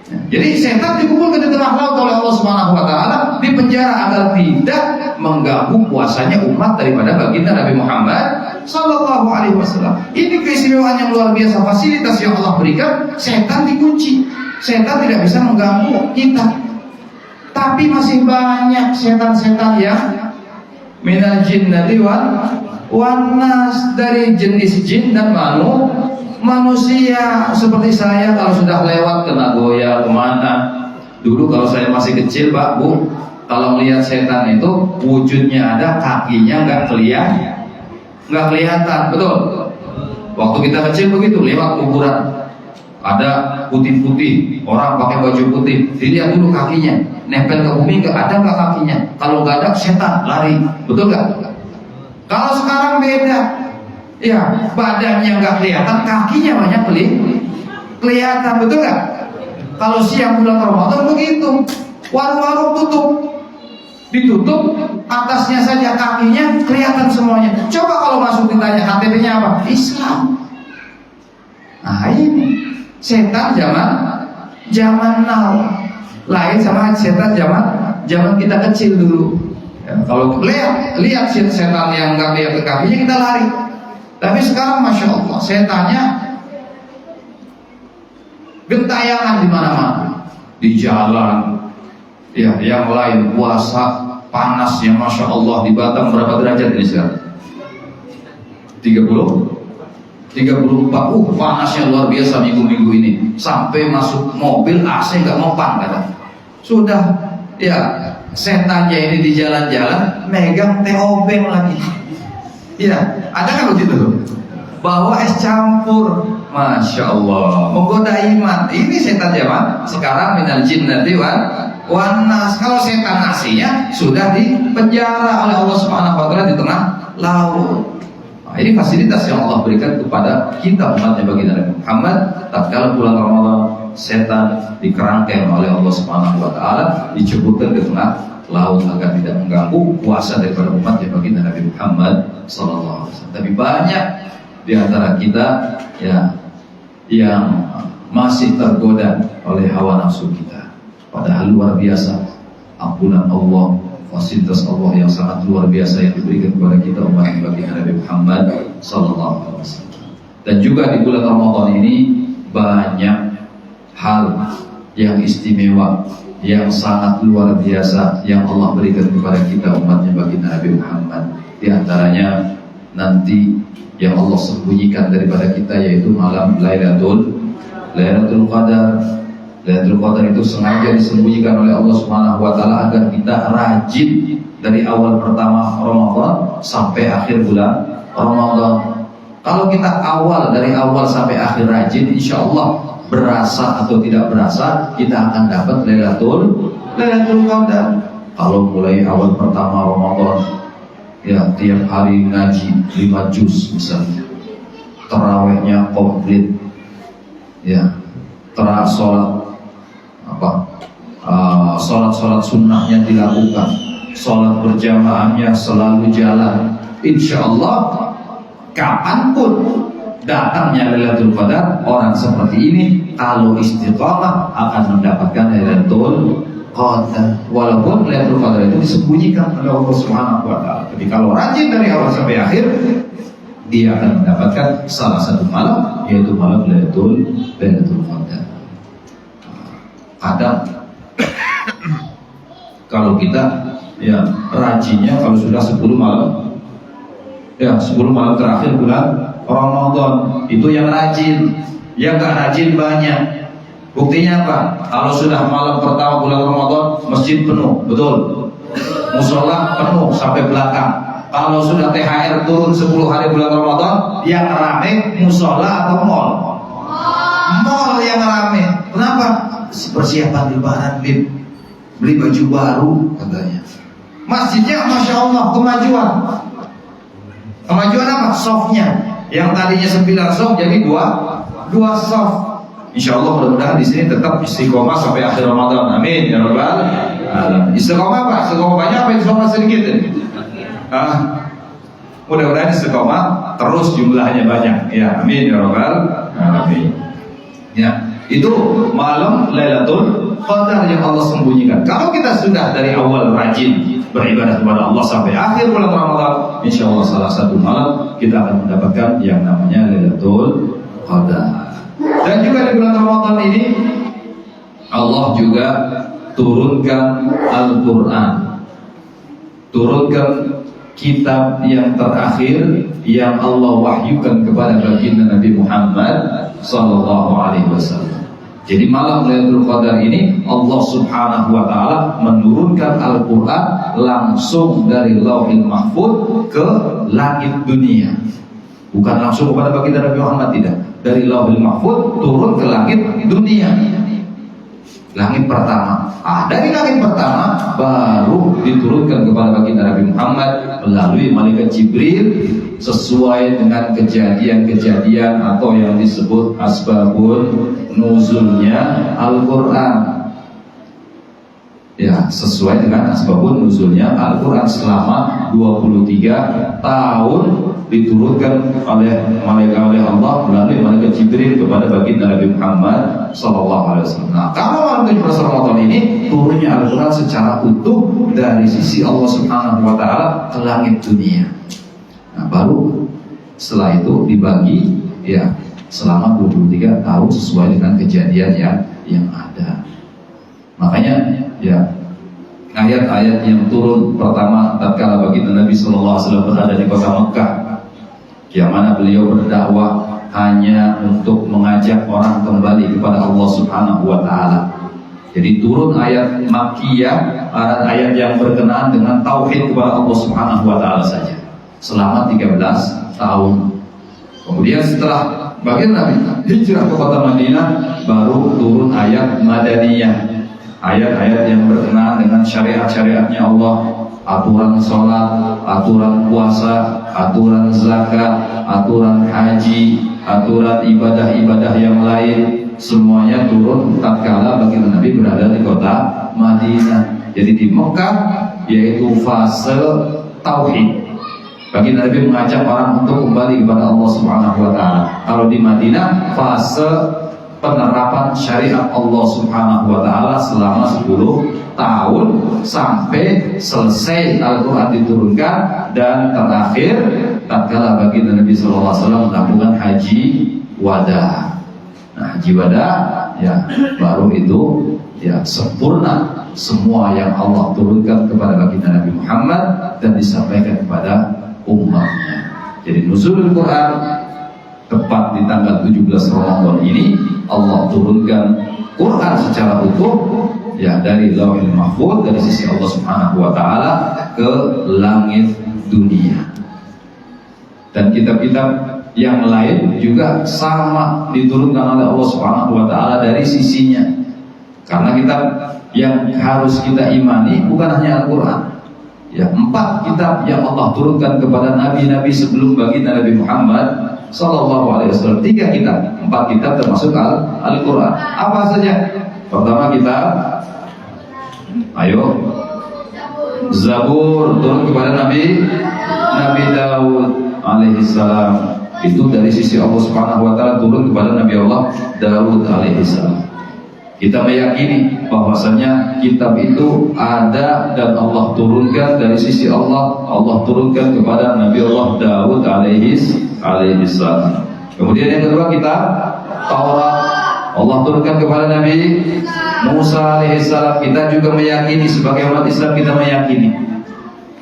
Jadi setan dikumpulkan di tengah laut oleh Allah Subhanahu wa taala, di penjara agar tidak mengganggu puasanya umat daripada baginda Nabi Muhammad sallallahu alaihi wasallam. Ini keistimewaan yang luar biasa, fasilitas yang Allah berikan. Setan dikunci, setan tidak bisa mengganggu kita. Tapi masih banyak setan-setan yang minal jinnati wan nas, dari jenis jin dan manusia. Seperti saya kalau sudah lewat ke Nagoya, kemana, dulu kalau saya masih kecil Pak Bu, kalau melihat setan itu wujudnya ada, kakinya nggak kelihatan, betul. Waktu kita kecil begitu, lewat kuburan ada putih-putih, orang pakai baju putih, dilihat dulu kakinya. nempel ke bumi, nggak ada nggak kakinya? Kalau nggak ada setan lari, betul nggak? Kalau sekarang beda, ya badannya nggak kelihatan, kakinya banyak kelihatan, betul nggak? Kalau siang bulan Ramadan begitu, warung-warung ditutup, atasnya saja, kakinya kelihatan semuanya. Coba kalau masuk ditanya KTP-nya apa? Islam. Nah ini setan zaman now lain sama setan zaman kita kecil dulu. Ya, kalau lihat setan yang nggak lihat ke kakinya kita lari. Tapi sekarang masya Allah setannya gentayangan di mana-mana, di jalan. Ya, yang lain puasa panas yang masya Allah di Batam berapa derajat ini sekarang? 34. Panasnya luar biasa minggu-minggu ini. Sampai masuk mobil AC nggak mempan kadang. Sudah, ya setannya ini di jalan-jalan megang teh obeng lagi. Iya, ada kan begitu? Bawa es campur, masya Allah, menggoda iman. Ini setan zaman sekarang minal jinnati wan nas. Kalau setan nasinya sudah dipenjara oleh Allah Subhanahu wa taala di tengah laut. Nah, ini fasilitas yang Allah berikan kepada kita umatnya baginda Nabi Muhammad. Tatkala bulan Ramadan, setan dikerangkeng oleh Allah Subhanahu wa taala, diceburkan ke tengah laut agar tidak mengganggu puasa daripada umatnya baginda Nabi Muhammad sallallahu alaihi wasallam. Tapi banyak di antara kita ya yang masih tergoda oleh hawa nafsu kita. Padahal luar biasa ampunan Allah, fasilitas Allah yang sangat luar biasa yang diberikan kepada kita umat baginda Nabi Muhammad sallallahu alaihi wasallam. Dan juga di bulan Ramadan ini banyak hal yang istimewa, yang sangat luar biasa yang Allah berikan kepada kita umatnya baginda Nabi Muhammad. Di antaranya nanti yang Allah sembunyikan daripada kita yaitu malam Lailatul Qadar. Lailatul Qadar itu sengaja disembunyikan oleh Allah Subhanahu wa taala agar kita rajin dari awal pertama Ramadan sampai akhir bulan Ramadan. Kalau kita dari awal sampai akhir rajin, insya Allah berasa atau tidak berasa kita akan dapat Lailatul Qadar. Kalau mulai awal pertama Ramadan, ya tiap hari ngaji 5 juz misalnya, tarawihnya komplit, ya sholat sholat sunnahnya dilakukan, sholat berjamaahnya selalu jalan, insya Allah kapanpun datangnya Lailatul Qadar, orang seperti ini kalau istiqamah akan mendapatkan Lailatul Qadar. Walaupun Lailatul Qadar itu disembunyikan oleh Allah Subhanahu wa taala. Tapi kalau rajin dari awal sampai akhir, dia akan mendapatkan salah satu malam, yaitu malam Lailatul Qadar. Kadang kalau kita ya rajinnya kalau sudah 10 malam, ya 10 malam terakhir bulan Ramadan itu yang rajin, yang gak rajin banyak. Buktinya apa? Kalau sudah malam pertama bulan Ramadan, masjid penuh, betul. Musola penuh sampai belakang. Kalau sudah THR turun 10 hari bulan Ramadan, yang rame musola atau mall? Mall yang rame. Kenapa? Persiapan lebaran, beli baju baru katanya. Masjidnya masya Allah kemajuan. Kemajuan apa? Softnya. Yang tadinya 9 soft jadi 2 soft. Insya Allah mudah-mudahan di sini tetap istiqomah sampai akhir Ramadan. Amin ya rabbal alamin. Istiqomah apa? Istiqomah banyak apa istiqomah sedikit? Mudah-mudahan istiqomah terus jumlahnya banyak. Ya, amin ya rabbal alamin. Ya, itu malam Lailatul Qadar yang Allah sembunyikan. Kalau kita sudah dari awal rajin beribadah kepada Allah sampai akhir bulan Ramadan, insya Allah salah satu malam kita akan mendapatkan yang namanya Lailatul Qadar. Dan juga di bulan Ramadan ini Allah juga turunkan Al-Quran, turunkan kitab yang terakhir yang Allah wahyukan kepada baginda Nabi Muhammad sallallahu alaihi wasallam. Jadi malam Lailatul Qadar ini Allah Subhanahu wa taala menurunkan Al-Qur'an langsung dari Lauhil Mahfuz ke langit dunia. Bukan langsung kepada baginda Nabi Muhammad, tidak. Dari Lauhil Mahfuz turun ke langit dunia. Langit pertama. Dari langit pertama baru diturunkan kepada baginda Nabi Muhammad melalui malaikat Jibril sesuai dengan kejadian-kejadian atau yang disebut asbabun nuzulnya Al-Quran. Ya, sesuai dengan asbabun nuzulnya Al-Quran selama 23 tahun diturunkan oleh Allah melalui malaikat Jibril kepada baginda Nabi Muhammad SAW. Nah, kalau di bulan Ramadan ini turunnya Al-Quran secara utuh dari sisi Allah Subhanahu Wa Taala ke langit dunia. Nah, baru setelah itu dibagi ya selama 23 tahun sesuai dengan kejadian yang ada. Makanya ya ayat-ayat yang turun pertama tatkala baginda Nabi SAW berada di kota Mekah, yang mana beliau berdakwah hanya untuk mengajak orang kembali kepada Allah Subhanahu Wa Taala. Jadi turun ayat Makkiyah, ayat yang berkenaan dengan tauhid kepada Allah Subhanahu Wa Taala saja selama 13 tahun. Kemudian setelah baginda Nabi hijrah ke kota Madinah, baru turun ayat Madaniyah. Ayat-ayat yang berkenaan dengan syariat-syariatnya Allah, aturan sholat, aturan puasa, aturan zakat, aturan haji, aturan ibadah-ibadah yang lain, semuanya turun tatkala baginda Nabi berada di kota Madinah. Jadi di Mekah yaitu fase tauhid. Baginda Nabi mengajak orang untuk kembali kepada Allah Subhanahu Wa Taala. Kalau di Madinah fase penerapan syariat Allah Subhanahu Wa Taala selama 10 tahun sampai selesai Al-Quran diturunkan, dan terakhir tatkala baginda Nabi SAW melakukan haji wada. Nah, haji wada ya baru itu ya sempurna semua yang Allah turunkan kepada baginda Nabi Muhammad dan disampaikan kepada umatnya. Jadi nuzulul Quran tepat di tanggal 17 Ramadan ini Allah turunkan Quran secara utuh ya dari Lauhul Mahfuz, dari sisi Allah Subhanahu Wa Taala ke langit dunia. Dan kitab-kitab yang lain juga sama diturunkan oleh Allah Subhanahu Wa Taala dari sisinya. Karena kitab yang harus kita imani bukan hanya Al-Quran. Ya, 4 kitab yang Allah turunkan kepada nabi-nabi sebelum baginda Nabi Muhammad Sallallahu Alaihi Wasallam. 3 kitab, 4 kitab termasuk Al-Quran. Apa saja? Pertama kitab, ayo, Zabur turun kepada Nabi Daud alaihissalam. Itu dari sisi Allah Subhanahu Wa Taala turun kepada Nabi Allah Daud alaihissalam. Kita meyakini bahwasanya kitab itu ada dan Allah turunkan dari sisi Allah. Allah turunkan kepada Nabi Allah Daud alaihissalam. Kemudian yang kedua kitab Taurat, Allah turunkan kepada Nabi Musa alaihissalam. Kita juga meyakini sebagai umat Islam, kita meyakini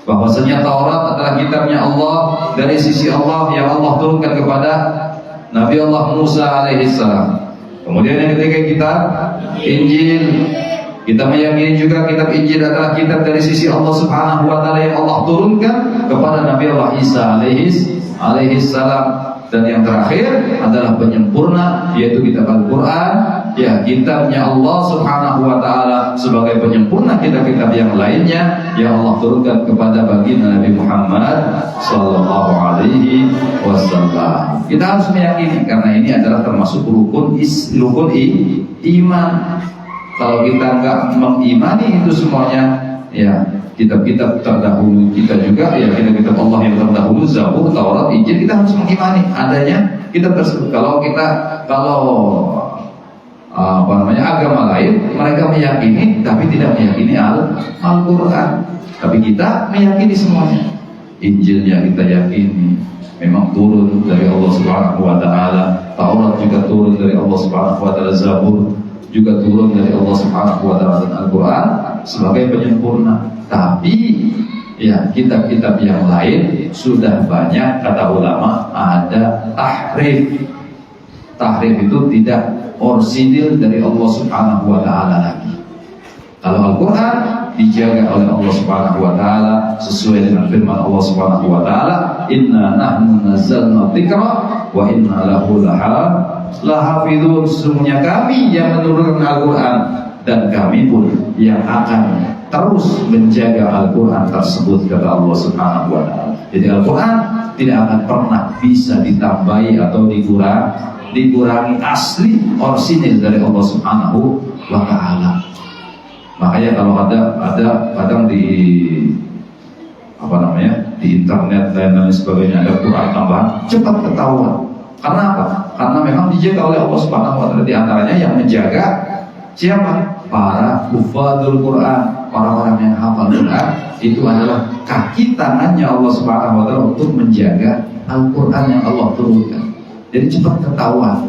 bahwasanya Taurat adalah kitabnya Allah dari sisi Allah yang Allah turunkan kepada Nabi Allah Musa alaihissalam. Kemudian yang ketiga kitab Injil. Kita meyakini juga kitab Injil adalah kitab dari sisi Allah Subhanahu Wa Taala yang Allah turunkan kepada Nabi Allah Isa alaihissalam. Dan yang terakhir adalah penyempurna, yaitu kitab Al-Quran, ya kitabnya Allah Subhanahu Wa Taala sebagai penyempurna kitab-kitab yang lainnya yang Allah turunkan kepada baginda Nabi Muhammad Sallallahu Alaihi Wasallam. Kita harus meyakini karena ini adalah termasuk rukun iman. Kalau kita nggak mengimani itu semuanya, ya kitab-kitab terdahulu kita juga, ya kitab-kitab Allah yang terdahulu, Zabur, Taurat, Injil, kita harus mengimani adanya kitab tersebut. Kalau agama lain mereka meyakini tapi tidak meyakini Al-Quran, tapi kita meyakini semuanya. Injilnya kita yakini memang turun dari Allah Subhanahu Wa Taala, Taurat juga turun dari Allah Subhanahu Wa Taala, Zabur juga turun dari Allah Subhanahu Wa Taala, dan Al-Quran sebagai penyempurna. Tapi ya kitab-kitab yang lain sudah banyak, kata ulama, ada tahrif. Tahrif itu tidak orsinil dari Allah Subhanahu Wa Taala lagi. Kalau Al-Quran dijaga oleh Allah Subhanahu Wa Taala sesuai dengan firman Allah Subhanahu Wa Taala, Inna nahnu nazzalna dzikra wa inna lahu lahafidun. Sesungguhnya kami yang menurunkan Al-Quran dan kami pun yang akan terus menjaga Al-Quran tersebut, kata Allah Subhanahu wa Ta'ala. Jadi Al-Quran tidak akan pernah bisa ditambahi atau dikurangi asli orsinil dari Allah Subhanahu wa Ta'ala. Makanya kalau ada kadang di di internet dan lain sebagainya ada Quran tambahan, cepat ketahuan. Karena apa? Karena memang dijaga oleh Allah Subhanahu wa Ta'ala. Di antaranya yang menjaga siapa? Para hufadzul Quran, para orang yang hafal Quran. Itu adalah kaki tangannya Allah Subhanahu wa Ta'ala untuk menjaga Al-Quran yang Allah turunkan. Jadi cepat ketahuan.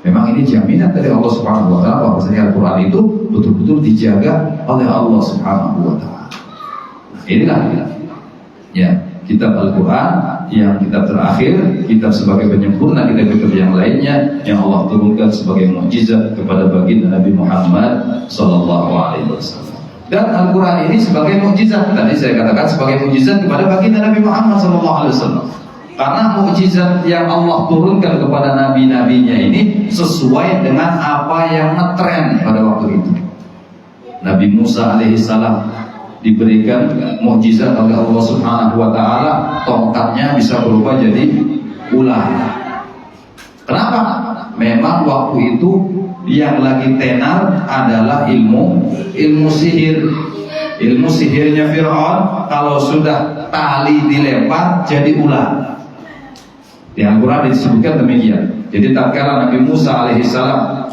Memang ini jaminan dari Allah Subhanahu wa Ta'ala bahwasanya Al-Quran itu betul-betul dijaga oleh Allah Subhanahu wa Ta'ala. Inilah ya kitab Al-Quran yang kitab terakhir, kitab sebagai penyempurna kitab-kitab yang lainnya yang Allah turunkan sebagai mukjizat kepada baginda Nabi Muhammad sallallahu alaihi wasallam. Dan Al-Quran ini sebagai mukjizat, tadi saya katakan sebagai mukjizat kepada baginda Nabi Muhammad sallallahu alaihi wasallam. Karena mukjizat yang Allah turunkan kepada nabi-nabinya ini sesuai dengan apa yang ngetren pada waktu itu. Nabi Musa alaihissalam diberikan mukjizat oleh Allah Subhanahu wa Ta'ala, tongkatnya bisa berubah jadi ular. Kenapa? Memang waktu itu yang lagi tenar adalah ilmu sihir. Ilmu sihirnya Fir'aun, kalau sudah tali dilempar jadi ular. Di Al-Quran disebutkan demikian. Jadi tatkala Nabi Musa alaihissalam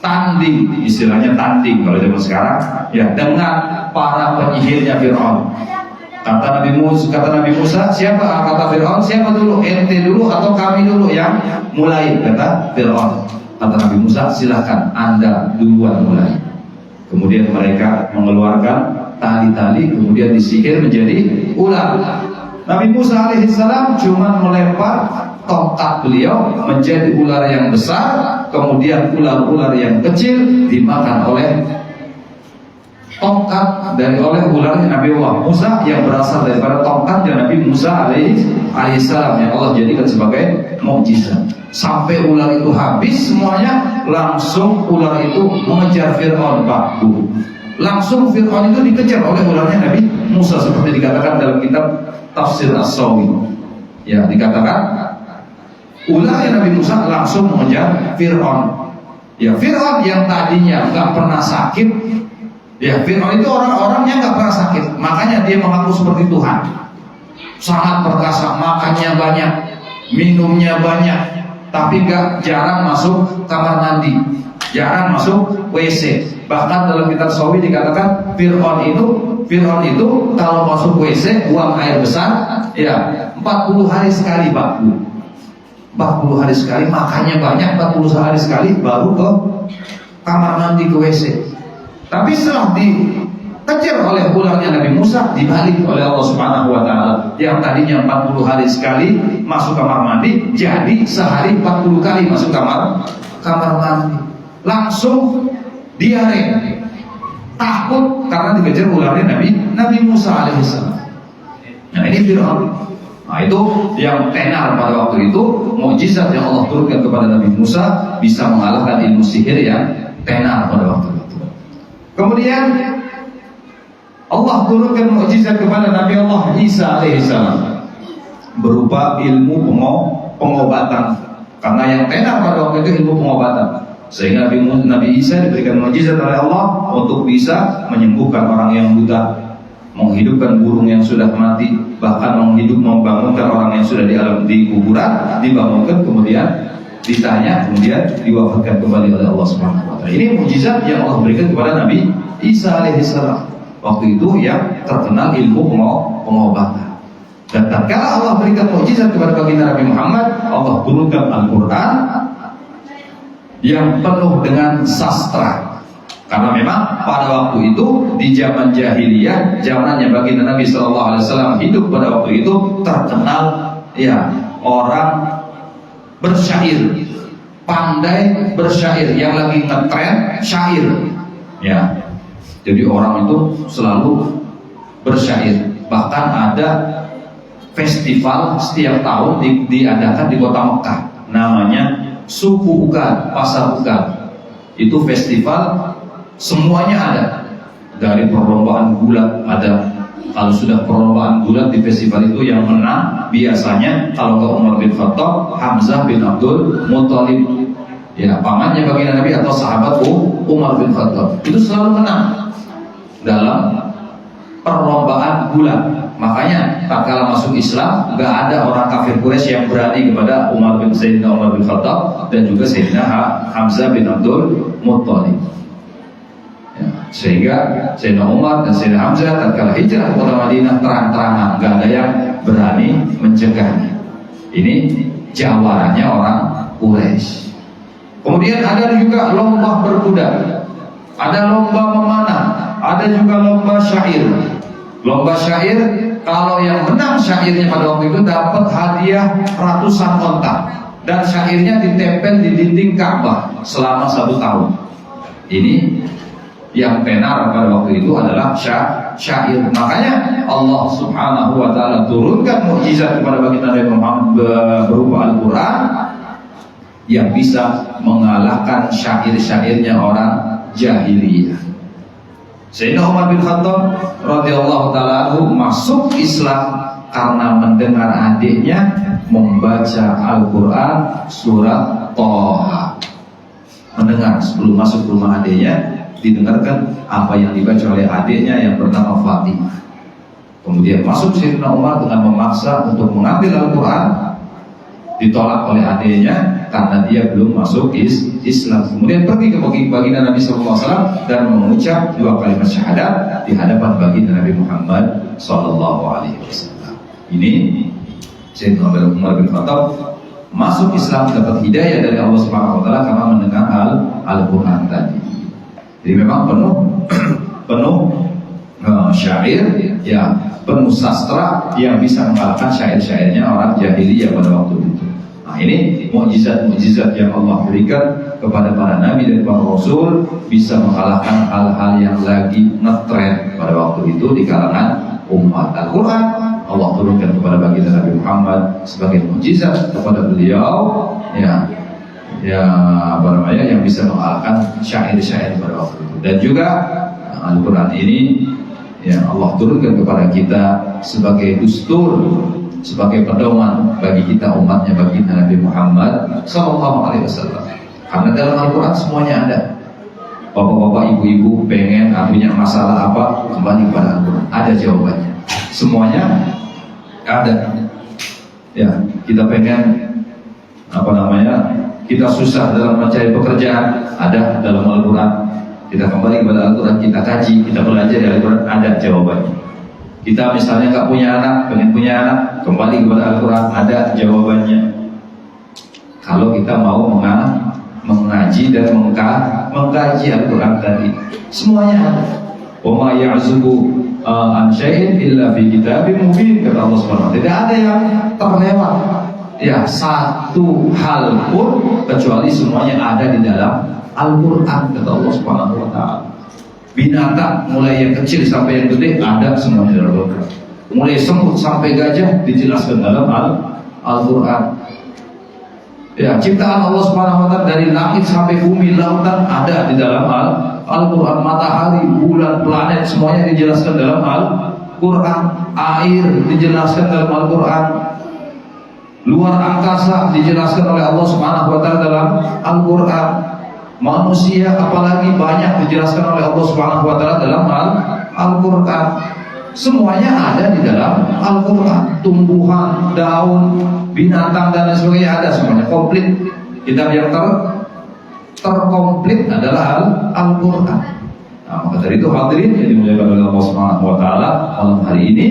tanding, istilahnya tanding kalau zaman sekarang, ya, dengan para penyihirnya Fir'aun. Kata Nabi Musa, siapa? Kata Fir'aun, siapa dulu? Ente dulu atau kami dulu yang mulai? Kata Fir'aun. Kata Nabi Musa, silahkan Anda duluan mulai. Kemudian mereka mengeluarkan tali-tali, kemudian disihir menjadi ular. Nabi Musa alaihissalam cuma melempar tongkat beliau menjadi ular yang besar, kemudian ular-ular yang kecil dimakan oleh tongkat oleh ularnya Nabi Allah Musa yang berasal daripada tongkatnya Nabi Musa alaihissalam yang Allah jadikan sebagai mukjizat. Sampai ular itu habis semuanya, langsung ular itu mengejar Fir'aun baku. Langsung Fir'aun itu dikejar oleh ularnya Nabi Musa, seperti dikatakan dalam kitab Tafsir As-Sawi. Ya, dikatakan ularnya Nabi Musa langsung mengejar Fir'aun. Ya, Fir'aun yang tadinya nggak pernah sakit, ya, Fir'aun itu orang-orang yang nggak pernah sakit, makanya dia mengaku seperti Tuhan. Sangat perkasa, makannya banyak, minumnya banyak, tapi jarang masuk kamar mandi, jarang masuk WC. Bahkan dalam kitab Sawi dikatakan Fir'aun itu kalau masuk WC buang air besar, ya 40 hari sekali baku. 40 hari sekali, makannya banyak, 40 hari sekali baru ke kamar mandi, ke WC. Tapi setelah dikejar oleh ularnya Nabi Musa, dibalik oleh Allah Subhanahu wa Ta'ala. Yang tadinya 40 hari sekali masuk kamar mandi, jadi sehari 40 kali masuk kamar mandi. Langsung diare, takut karena dikejar ularnya Nabi Musa alaihissalam. Nah, ini Fir'aun. Nah, itu yang tenar pada waktu itu, mukjizat yang Allah turunkan kepada Nabi Musa bisa mengalahkan ilmu sihir yang tenar pada waktu itu. Kemudian Allah turunkan mukjizat kepada Nabi Allah Isa alaihissalam berupa ilmu pengobatan. Karena yang tenar pada waktu itu ilmu pengobatan, sehingga Nabi Isa diberikan mukjizat oleh Allah untuk bisa menyembuhkan orang yang buta, menghidupkan burung yang sudah mati, bahkan membangunkan orang yang sudah di kuburan, dibangunkan, kemudian ditanya, kemudian diwafatkan kembali oleh Allah Subhanahu wa Ta'ala. Ini mukjizat yang Allah berikan kepada Nabi Isa alaihissalam. Waktu itu yang terkenal ilmu pengobatan. Dan tatkala Allah berikan mukjizat kepada baginda Nabi Muhammad, Allah turunkan Al-Quran yang penuh dengan sastra. Karena memang pada waktu itu di zaman jahiliyah, zamannya baginda Nabi SAW hidup pada waktu itu, terkenal ya orang bersyair, pandai bersyair, yang lagi ngetren syair. Ya, jadi orang itu selalu bersyair. Bahkan ada festival setiap tahun diadakan di kota Mekah, namanya Suku Ukad, Pasar Ukad. Itu festival Semuanya ada. Dari perlombaan gulat ada. Kalau sudah perlombaan gulat di festival itu yang menang biasanya kalau ke Umar bin Khattab, Hamzah bin Abdul Muthalib, ya pamannya baginda Nabi atau sahabat Umar bin Khattab, itu selalu menang dalam perlombaan gulat. Makanya tatkala masuk Islam, nggak ada orang kafir Quraisy yang berani kepada Sayyidina Umar bin Khattab dan juga Sayyidina Hamzah bin Abdul Muthalib. Ya, sehingga Sayyidina Umar dan Sayyidina Hamzah tatkala hijrah ke kota Madinah terang-terangan, nggak ada yang berani mencegahnya. Ini jawarannya orang Quraisy. Kemudian ada juga lomba berkuda, ada lomba memanah, ada juga lomba syair. Lomba syair, kalau yang menang syairnya pada waktu itu dapat hadiah ratusan onta dan syairnya ditempel di dinding Ka'bah selama 1 tahun. Ini yang tenar pada waktu itu adalah syair. Makanya Allah Subhanahu wa taala turunkan mukjizat kepada baginda Nabi Muhammad berupa Al-Qur'an yang bisa mengalahkan syair-syairnya orang jahiliyah. Sayyidina Umar bin Khattab radhiyallahu taala anhu masuk Islam karena mendengar adiknya membaca Al-Qur'an surat Thaha. Mendengar sebelum masuk ke rumah adiknya, didengarkan apa yang dibaca oleh adiknya yang bernama Fatimah. Kemudian masuk Sayyidina Umar dengan memaksa untuk mengambil Al-Quran, ditolak oleh adiknya karena dia belum masuk Islam. Kemudian pergi ke baginda Nabi SAW dan mengucap 2 kalimat syahadat di hadapan baginda Nabi Muhammad SAW. Ini Sayyidina Umar bin Khattab masuk Islam, dapat hidayah dari Allah Subhanahu wa taala karena mendengar Al-Quran tadi. Jadi memang penuh syair, ya penuh sastra yang bisa mengalahkan syair-syairnya orang jahiliyah pada waktu itu. Nah, ini mukjizat-mukjizat yang Allah berikan kepada para nabi dan para rasul, bisa mengalahkan hal-hal yang lagi ngetren pada waktu itu di kalangan umat. Al-Quran Allah turunkan kepada baginda Nabi Muhammad sebagai mukjizat kepada beliau, ya yang bisa mengalahkan syair-syair pada waktu itu. Dan juga Al-Quran ini ya Allah turunkan kepada kita sebagai dustur, sebagai pedoman bagi kita umatnya baginda Nabi Muhammad SAW. Karena dalam Al-Quran semuanya ada. Bapak-bapak, ibu-ibu pengen punya masalah apa, kembali kepada Al-Quran, ada jawabannya. Semuanya ada. Ya, kita pengen kita susah dalam mencari pekerjaan, ada dalam Al-Quran. Kita kembali kepada Al-Quran, kita kaji, kita belajar dari Al-Quran, ada jawabannya. Kita misalnya nggak punya anak, pengen punya anak, kembali kepada Al-Quran, ada jawabannya. Kalau kita mau mengaji dan mengkaji Al-Quran tadi, semuanya ada. Wa ma ya'zubu an syai'in illa fi kitabim mubin, kata Allah Subhanahu wa taala. Tidak ada yang terlewat, ya satu hal pun kecuali semuanya ada di dalam Al-Quran, kata Allah Subhanahu wa taala. Binatang mulai yang kecil sampai yang gede ada semuanya dalam Al-Quran. Mulai semut sampai gajah dijelaskan dalam Al-Quran. Ya, ciptaan Allah Subhanahu wa taala dari langit sampai bumi, lautan ada di dalam Al-Quran. Matahari, bulan, planet semuanya dijelaskan dalam Al-Quran. Air dijelaskan dalam Al-Quran. Luar angkasa dijelaskan oleh Allah Subhanahu wa taala dalam Al-Quran. Manusia apalagi banyak dijelaskan oleh Allah Subhanahu wa taala dalam Al-Quran. Semuanya ada di dalam Al-Quran. Tumbuhan, daun, binatang dan lain sebagainya ada semuanya komplit. Kitab yang terkomplit adalah Al-Quran. Nah, maka dari itu hadirin yang dimuliakan oleh Allah Subhanahu wa taala, malam hari ini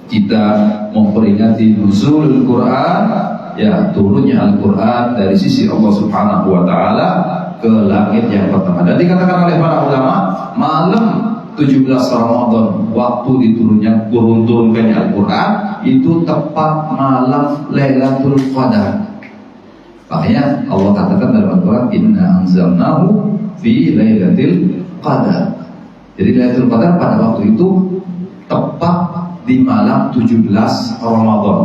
kita memperingati nuzulul Quran, ya turunnya Al-Quran dari sisi Allah Subhanahu wa taala ke langit yang pertama. Dan dikatakan oleh para ulama, malam 17 Ramadan waktu turunkannya Al-Quran itu tepat malam Lailatul Qadar. Makanya Allah katakan dalam Al-Quran, inna anzalnahu fi Lailatul Qadar. Jadi Lailatul Qadar pada waktu itu tepat di malam 17 Ramadan.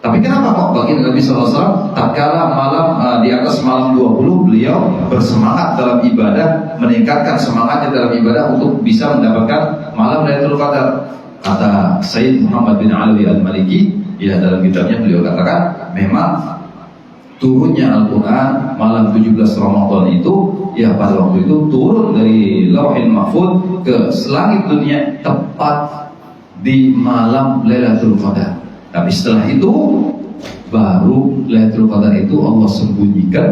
Tapi kenapa kok baginda Nabi SAW tatkala malam di atas malam 20 beliau bersemangat dalam ibadah, meningkatkan semangatnya dalam ibadah untuk bisa mendapatkan malam Lailatul Qadar. Kata Sayyid Muhammad bin Ali Al-Maliki, ya dalam kitabnya beliau katakan memang turunnya Al-Quran malam 17 Ramadan itu, ya pada waktu itu turun dari Lauhil Mahfuz ke langit dunia tepat di malam Lailatul Qadar. Tapi setelah itu baru Lailatul Qadar itu Allah sembunyikan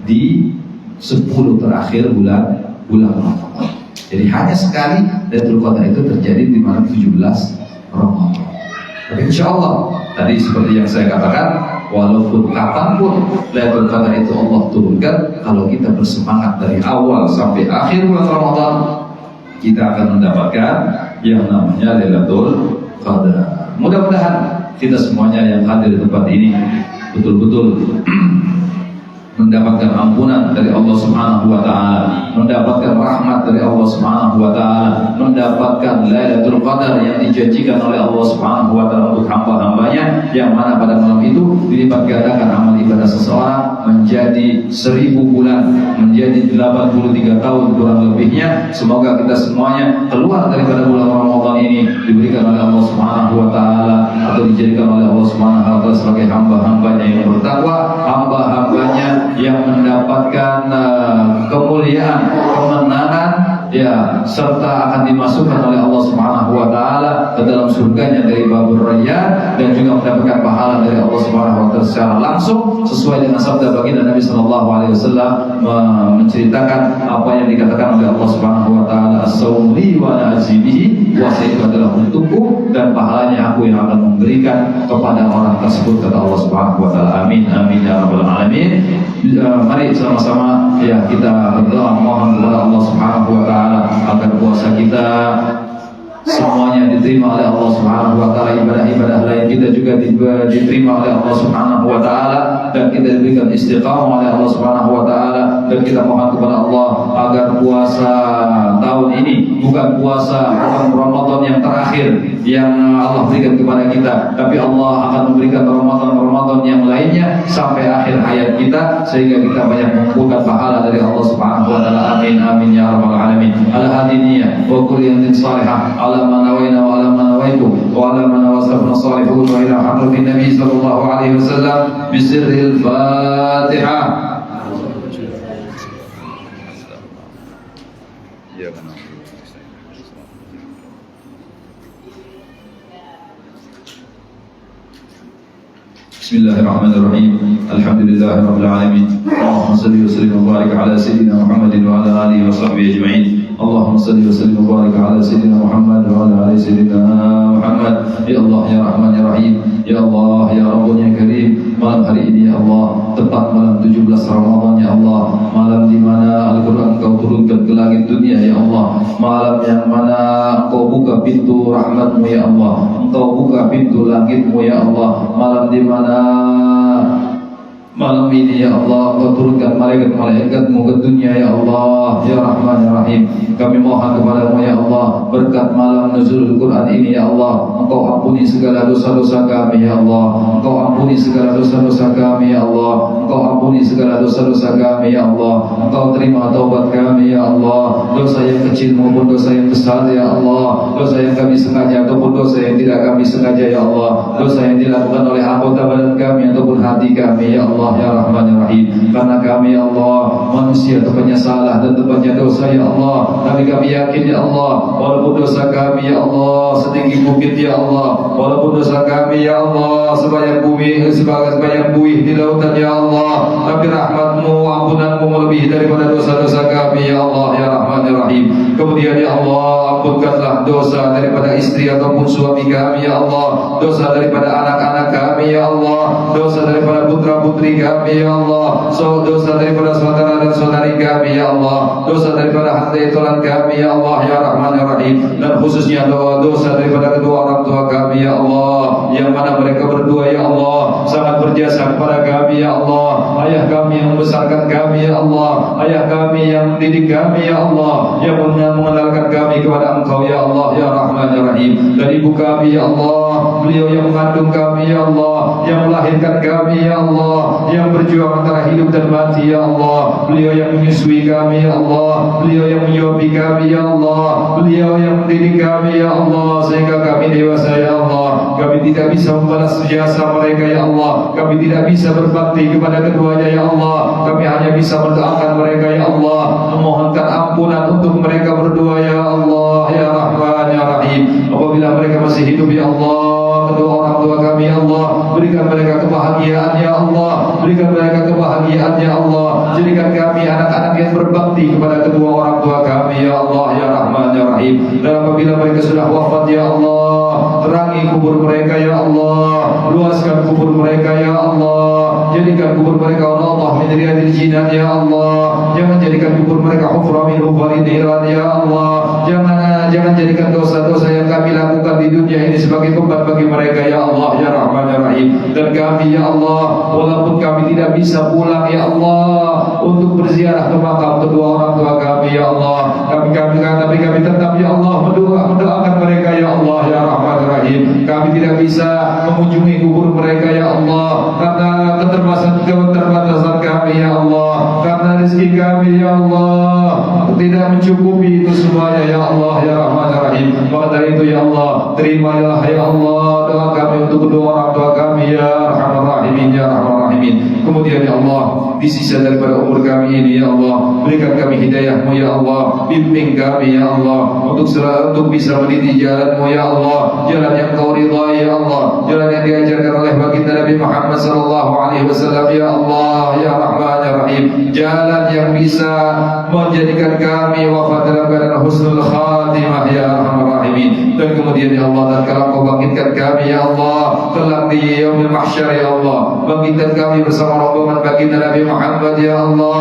di 10 terakhir bulan Ramadan. Jadi hanya sekali Lailatul Qadar itu terjadi di malam 17 Ramadan. Tapi insya Allah tadi seperti yang saya katakan, walaupun kapanpun Lailatul Qadar itu Allah turunkan, kalau kita bersemangat dari awal sampai akhir bulan Ramadan, kita akan mendapatkan yang namanya Lailatul Qadar. Mudah-mudahan kita semuanya yang hadir di tempat ini betul-betul mendapatkan ampunan dari Allah Subhanahu wa taala, mendapatkan rahmat dari Allah Subhanahu wa taala, mendapatkan Lailatul Qadar yang dijanjikan oleh Allah Subhanahu wa taala untuk hamba-hambanya, yang mana pada malam itu dilipat gandakan amal ibadah seseorang menjadi 1000 bulan, menjadi 83 tahun kurang lebihnya. Semoga kita semuanya keluar daripada bulan Ramadan ini diberikan oleh Allah Subhanahu wa taala atau dijadikan oleh Allah Subhanahu wa taala sebagai hamba-hambanya yang bertakwa, hamba-hambanya yang mendapatkan kemuliaan, kemenangan, ya, serta akan dimasukkan oleh Allah Subhanahu wa taala ke dalam surganya dari Babur Rayyan, dan juga mendapatkan pahala dari Allah Subhanahu wa taala secara langsung sesuai dengan sabda baginda Nabi sallallahu alaihi wasallam menceritakan apa yang dikatakan oleh Allah Subhanahu wa taala, as-shaum li wa ana azibihi, puasa itu adalah untukku dan pahalanya aku yang akan memberikan kepada orang tersebut, kata Allah Subhanahu wa taala. Amin amin ya rabbal alamin. Mari sama-sama ya kita berdoa mohon kepada Allah Subhanahu wa taala agar puasa kita semuanya diterima oleh Allah Subhanahu wa taala, ibadah-ibadah lain kita juga diterima oleh Allah Subhanahu wa taala, dan kita diberikan istiqamah oleh Allah Subhanahu wa taala, dan kita mohon kepada Allah agar puasa tahun ini bukan puasa Ramadan yang terakhir yang Allah berikan kepada kita, tapi Allah akan memberikan Ramadan yang lainnya sampai akhir hayat kita, sehingga kita banyak mengumpulkan pahala dari Allah Subhanahu wa taala. Amin amin ya rabbal alamin. Al-hadiniyah wa kulliyatin salihah ala ma nawayna wa ala ma nawaitu wa ala ma nawasafna salihun wa ila hadratin Nabi sallallahu alaihi wasallam bi sirril Fatihah. Ya benar. Bismillahirrahmanirrahim. Alhamdulillahirabbil alamin. Allahumma shalli wa sallim wa barik ala sayyidina Muhammadin wa ala alihi wa sahbihi ajma'in. Allahumma salli wa sallim wa barik ala sayyidina Muhammad wa ala ali sayyidina Muhammad. Ya Allah ya Rahman ya Rahim, ya Allah ya Rabbun ya Karim. Malam hari ini ya Allah, tepat malam 17 Ramadan ya Allah, malam di mana Al-Qur'an Engkau turunkan ke langit dunia ya Allah, malam yang mana Engkau buka pintu rahmat-Mu ya Allah, Engkau buka pintu langit-Mu ya Allah, malam di mana malam ini ya Allah Engkau turunkan malaikat-malaikat-Mu ke dunia ya Allah ya Rahman ya Rahim. Kami mohon kepada-Mu ya Allah, berkat malam nuzul Quran ini ya Allah, Engkau ampuni segala dosa-dosa kami ya Allah, Engkau ampuni segala dosa-dosa kami ya Allah, Engkau ampuni segala dosa-dosa kami ya Allah, Engkau terima taubat kami ya Allah, dosa yang kecil maupun dosa yang besar ya Allah, dosa yang kami sengaja ataupun dosa yang tidak kami sengaja ya Allah, dosa yang dilakukan oleh anggota badan kami ataupun hati kami ya Allah ya Rahman ya Rahim. Karena kami ya Allah manusia tempatnya salah dan tempatnya dosa ya Allah, tapi kami yakin ya Allah, walaupun dosa kami ya Allah setinggi bukit ya Allah, walaupun dosa kami ya Allah sebanyak buih di lautan ya Allah, tapi rahmat-Mu, ampunan-Mu melebihi daripada dosa-dosa kami ya Allah ya Rahman ya Rahim. Kemudian ya Allah, ampunkanlah dosa daripada istri ataupun suami kami ya Allah, dosa daripada anak-anak kami ya Allah, dosa daripada putra-putri kami ya Allah, dosa daripada saudara dan saudari kami ya Allah, dosa daripada hati tulan kami ya Allah ya Rahman ya Rahim, dan khususnya dosa daripada kedua orang tua kami ya Allah, yang mana mereka berdua ya Allah sangat berjasa kepada kami ya Allah, ayah kami yang membesarkan kami ya Allah, ayah kami yang mendidik kami ya Allah, yang mengenalkan kami kepada Engkau ya Allah. Allah ya Rahman ya Rahim. Dan ibu kami ya Allah, beliau yang mengandung kami ya Allah, yang melahirkan kami ya Allah, yang berjuang antara hidup dan mati ya Allah, beliau yang menyusui kami ya Allah, beliau yang menyuapi kami ya Allah, beliau yang mendidik kami ya Allah sehingga kami dewasa ya Allah. Kami tidak bisa membalas jasa mereka ya Allah, kami tidak bisa berbakti kepada keduanya ya Allah, kami hanya bisa mendoakan mereka ya Allah, memohonkan ampunan untuk mereka berdua ya Allah ya Rahman ya Rahim. Apabila mereka masih hidup ya Allah, kedua orang tua kami ya Allah, berikan mereka kebahagiaan ya Allah, berikan mereka kebahagiaan ya Allah. Jadikan kami anak-anak yang berbakti kepada kedua orang tua kami ya Allah ya Rahman ya Rahim. Dan apabila mereka sudah wafat ya Allah, terangi kubur mereka ya Allah, luaskan kubur mereka ya Allah, jadikan kubur mereka Allah min riyadil jinan ya Allah. Jangan jadikan kubur mereka hufra min hufalil niran ya Allah. Jangan jadikan dosa-dosa yang kami lakukan di dunia ini sebagai beban bagi mereka ya Allah ya Rahman ya Rahim. Dan kami ya Allah, walaupun kami tidak bisa pulang ya Allah untuk berziarah ke makam kedua orang tua kami ya Allah, tapi kami tetap ya Allah mendoakan mereka ya Allah ya Rahman ya Rahim. Kami tidak bisa mengunjungi kubur mereka ya Allah karena keterbatasan kami ya Allah, karena rezeki kami ya Allah tidak mencukupi itu semuanya ya Allah ya Rahman ya Rahim. Maka dari itu ya Allah, terimalah ya Allah doa kami untuk kedua orang tua kami ya Arhamar Rahimin ya Arhamar Rahimin. Kemudian ya Allah, di sisa daripada umur kami ini ya Allah, berikan kami hidayah-Mu ya Allah, bimbing kami ya Allah untuk bisa meniti jalan-Mu ya Allah, jalan yang Kau ridhai ya Allah, jalan yang diajarkan oleh baginda Nabi Muhammad sallallahu alaihi wasallam ya Allah ya Rahman ya Rahim, jalan yang bisa menjadikan kami wafat dalam keadaan husnul khatimah ya Arhamar Rahimin. Dan kemudian ya Allah, tatkala Kau bangkitkan kami ya Allah kelak di yaumil mahsyar ya Allah, bangkitkan kami bersama rombongan baginda Nabi Muhammad ya Allah,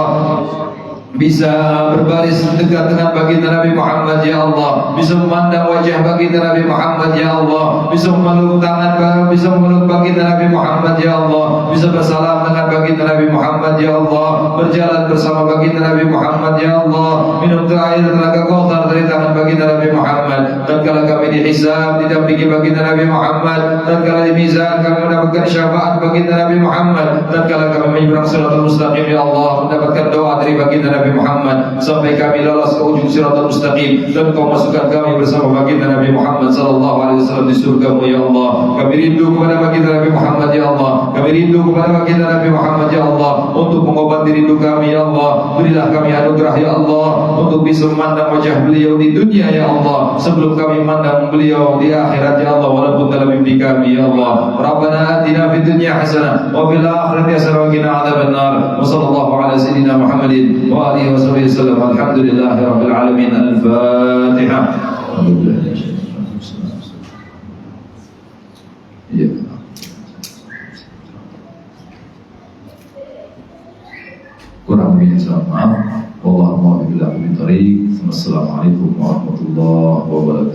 bisa berbaris dekat dengan baginda Nabi Muhammad ya Allah, bisa memandang wajah baginda Nabi Muhammad ya Allah, bisa memeluk baginda Nabi Muhammad ya Allah, bisa bersalam dengan baginda Nabi Muhammad ya Allah, berjalan bersama baginda Nabi Muhammad ya Allah, minum air telaga Kautsar dari tangan baginda Nabi Muhammad. Tatkala kami dihisab didampingi baginda Nabi Muhammad, tatkala di mizan kami mendapatkan syafaat baginda Nabi Muhammad, tatkala kami menyeberang siratal mustaqim ya Allah, mendapatkan doa dari baginda Nabi Muhammad sampai kami lolos ke ujung siratal mustaqim, dan Kau masukkan kami bersama baginda Nabi Muhammad sallallahu alaihi wasallam di surga-Mu ya Allah. Kami rindu kepada baginda Nabi Muhammad ya Allah, kami rindu kepada baginda Nabi Muhammad ya Allah, untuk mengobati rindu kami ya Allah. Berilah kami anugerah ya Allah untuk bisa memandang wajah beliau di dunia ya Allah, sebelum kami memandang beliau di akhirat ya Allah, walaupun dalam mimpi kami ya Allah. Rabbana atina fid dunya hasanah wa fil akhirati hasanah wa qina adzabannar. Wa sallallahu ala sayyidina Muhammadin wa alihi wa sahbihi wasallam. Alhamdulillahi rabbil alamin. Al-Fatihah. Ya. Kurang lebihnya saya maaf. Wallahu a'lam billahil tariq. Wassalamualaikum warahmatullahi wabarakatuh.